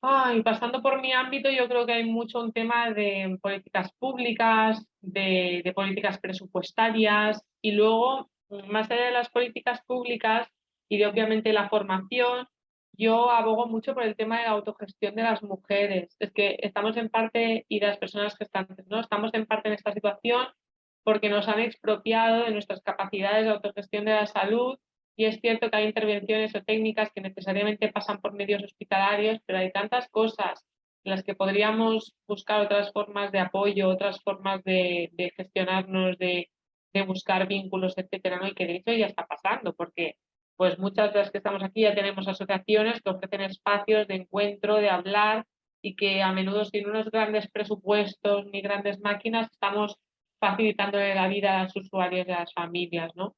pasando por mi ámbito, yo creo que hay mucho un tema de políticas públicas, de políticas presupuestarias y luego, más allá de las políticas públicas y de obviamente la formación, yo abogo mucho por el tema de la autogestión de las mujeres. Es que estamos en parte, y de las personas gestantes, ¿no? Estamos en parte en esta situación porque nos han expropiado de nuestras capacidades de autogestión de la salud. Y es cierto que hay intervenciones o técnicas que necesariamente pasan por medios hospitalarios, pero hay tantas cosas en las que podríamos buscar otras formas de apoyo, otras formas de gestionarnos, de buscar vínculos, etcétera, ¿no? Y que de hecho ya está pasando, porque pues muchas de las que estamos aquí ya tenemos asociaciones que ofrecen espacios de encuentro, de hablar y que a menudo sin unos grandes presupuestos ni grandes máquinas estamos facilitando la vida a los usuarios y a las familias, ¿no?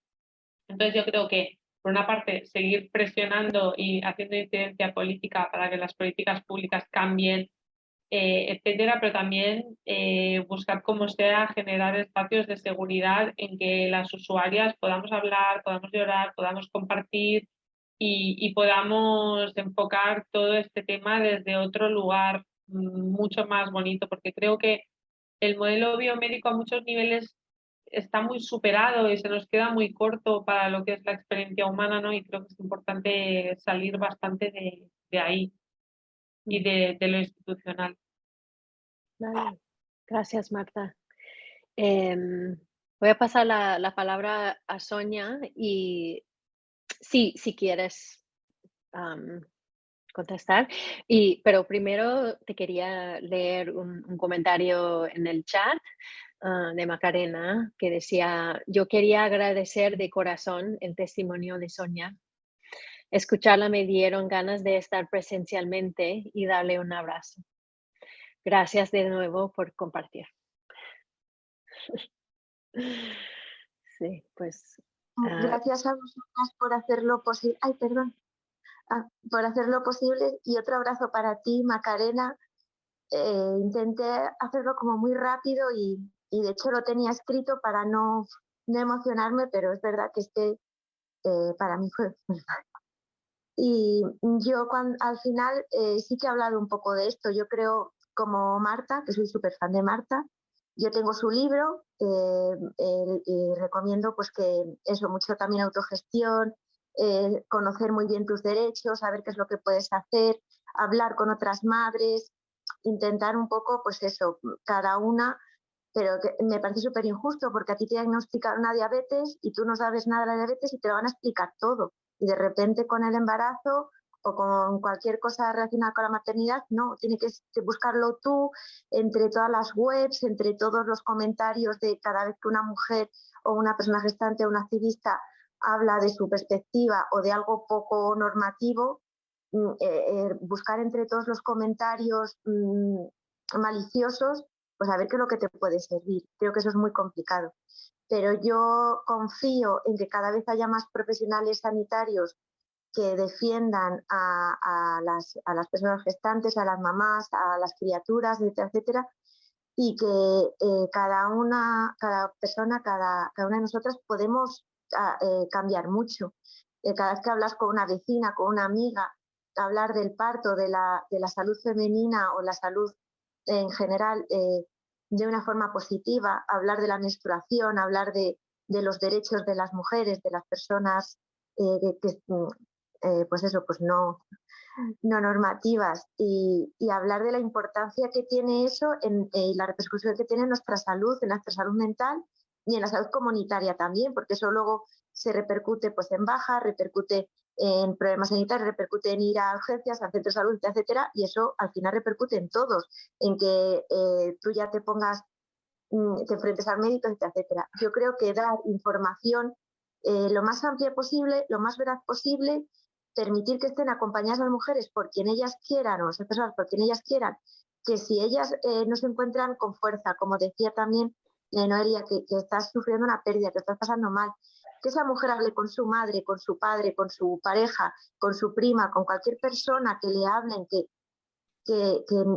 Entonces yo creo que, por una parte, seguir presionando y haciendo incidencia política para que las políticas públicas cambien, etcétera, pero también buscar cómo sea generar espacios de seguridad en que las usuarias podamos hablar, podamos llorar, podamos compartir y podamos enfocar todo este tema desde otro lugar mucho más bonito, porque creo que el modelo biomédico a muchos niveles está muy superado y se nos queda muy corto para lo que es la experiencia humana, ¿no? Y creo que es importante salir bastante de ahí y de lo institucional. Vale. Gracias, Marta. Voy a pasar la palabra a Sonia y si quieres contestar. Pero primero te quería leer un comentario en el chat de Macarena que decía, yo quería agradecer de corazón el testimonio de Sonia. Escucharla me dieron ganas de estar presencialmente y darle un abrazo. Gracias de nuevo por compartir. Sí, pues. Gracias a vosotras por hacerlo posible. Ay, perdón. Por hacerlo posible y otro abrazo para ti, Macarena. Intenté hacerlo como muy rápido y de hecho lo tenía escrito para no emocionarme, pero es verdad que para mí fue muy fácil. Y yo al final sí que he hablado un poco de esto. Yo creo, como Marta, que soy súper fan de Marta, yo tengo su libro y recomiendo pues que eso, mucho también autogestión, conocer muy bien tus derechos, saber qué es lo que puedes hacer, hablar con otras madres, intentar un poco, pues eso, cada una pero que me parece súper injusto porque a ti te diagnostican una diabetes y tú no sabes nada de la diabetes y te lo van a explicar todo. Y de repente con el embarazo o con cualquier cosa relacionada con la maternidad, no, tienes que buscarlo tú entre todas las webs, entre todos los comentarios de cada vez que una mujer o una persona gestante o una activista habla de su perspectiva o de algo poco normativo, buscar entre todos los comentarios maliciosos, pues a ver qué es lo que te puede servir. Creo que eso es muy complicado. Pero yo confío en que cada vez haya más profesionales sanitarios que defiendan a las personas gestantes, a las mamás, a las criaturas, etcétera, etcétera, y que cada persona, cada una de nosotras podemos cambiar mucho. Cada vez que hablas con una vecina, con una amiga, hablar del parto, de la salud femenina o la salud en general de una forma positiva, hablar de la menstruación, hablar de los derechos de las mujeres, de las personas pues eso, pues no normativas y hablar de la importancia que tiene eso y la repercusión que tiene en nuestra salud mental y en la salud comunitaria también, porque eso luego se repercute pues en baja, repercute en problemas sanitarios, repercute en ir a urgencias, al centro de salud, etcétera, y eso al final repercute en todos, en que tú ya te pongas, te enfrentes al médico, etcétera. Yo creo que dar información lo más amplia posible, lo más veraz posible, permitir que estén acompañadas las mujeres por quien ellas quieran, o esas personas por quien ellas quieran, que si ellas no se encuentran con fuerza, como decía también Noelia, que estás sufriendo una pérdida, que estás pasando mal, que esa mujer hable con su madre, con su padre, con su pareja, con su prima, con cualquier persona que le hablen, que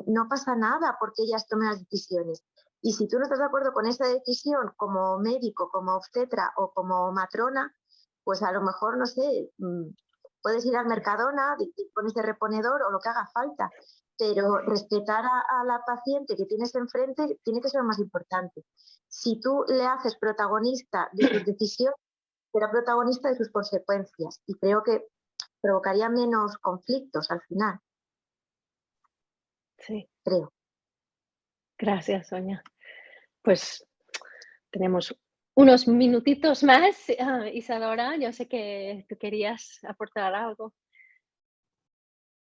no pasa nada porque ellas tomen las decisiones. Y si tú no estás de acuerdo con esa decisión como médico, como obstetra o como matrona, pues a lo mejor, no sé, puedes ir al Mercadona, pones de reponedor o lo que haga falta, pero respetar a la paciente que tienes enfrente tiene que ser lo más importante. Si tú le haces protagonista de sus decisiones, será protagonista de sus consecuencias y creo que provocaría menos conflictos al final. Sí, Creo. gracias, Sonia. Pues tenemos unos minutitos más. Isadora, yo sé que tú querías aportar algo.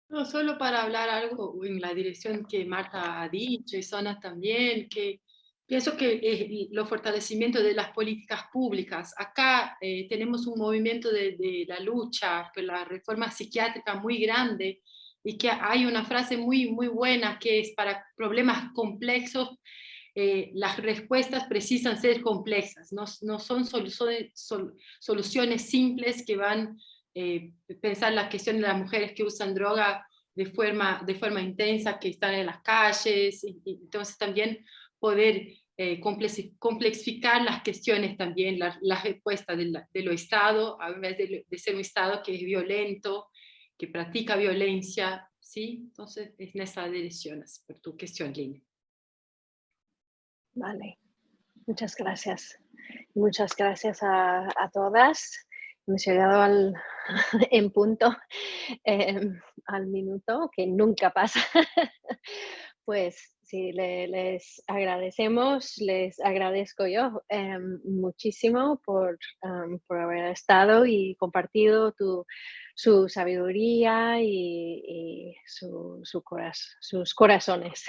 No, solo para hablar algo en la dirección que Marta ha dicho y Sonia también, que pienso que los fortalecimientos de las políticas públicas, acá tenemos un movimiento de la lucha por la reforma psiquiátrica muy grande y que hay una frase muy, muy buena que es para problemas complejos, las respuestas precisan ser complejas, no son soluciones simples que van pensar la cuestión de las mujeres que usan droga de forma intensa, que están en las calles, y entonces también poder complexificar las cuestiones también, la respuesta de lo Estado, a vez de ser un Estado que es violento, que practica violencia, ¿sí? Entonces es en esa dirección, por tu cuestión, Lina. Vale, muchas gracias. Muchas gracias a todas. Hemos llegado en punto al minuto, que nunca pasa. Pues sí, les agradecemos, les agradezco yo muchísimo por haber estado y compartido su sabiduría y sus corazones.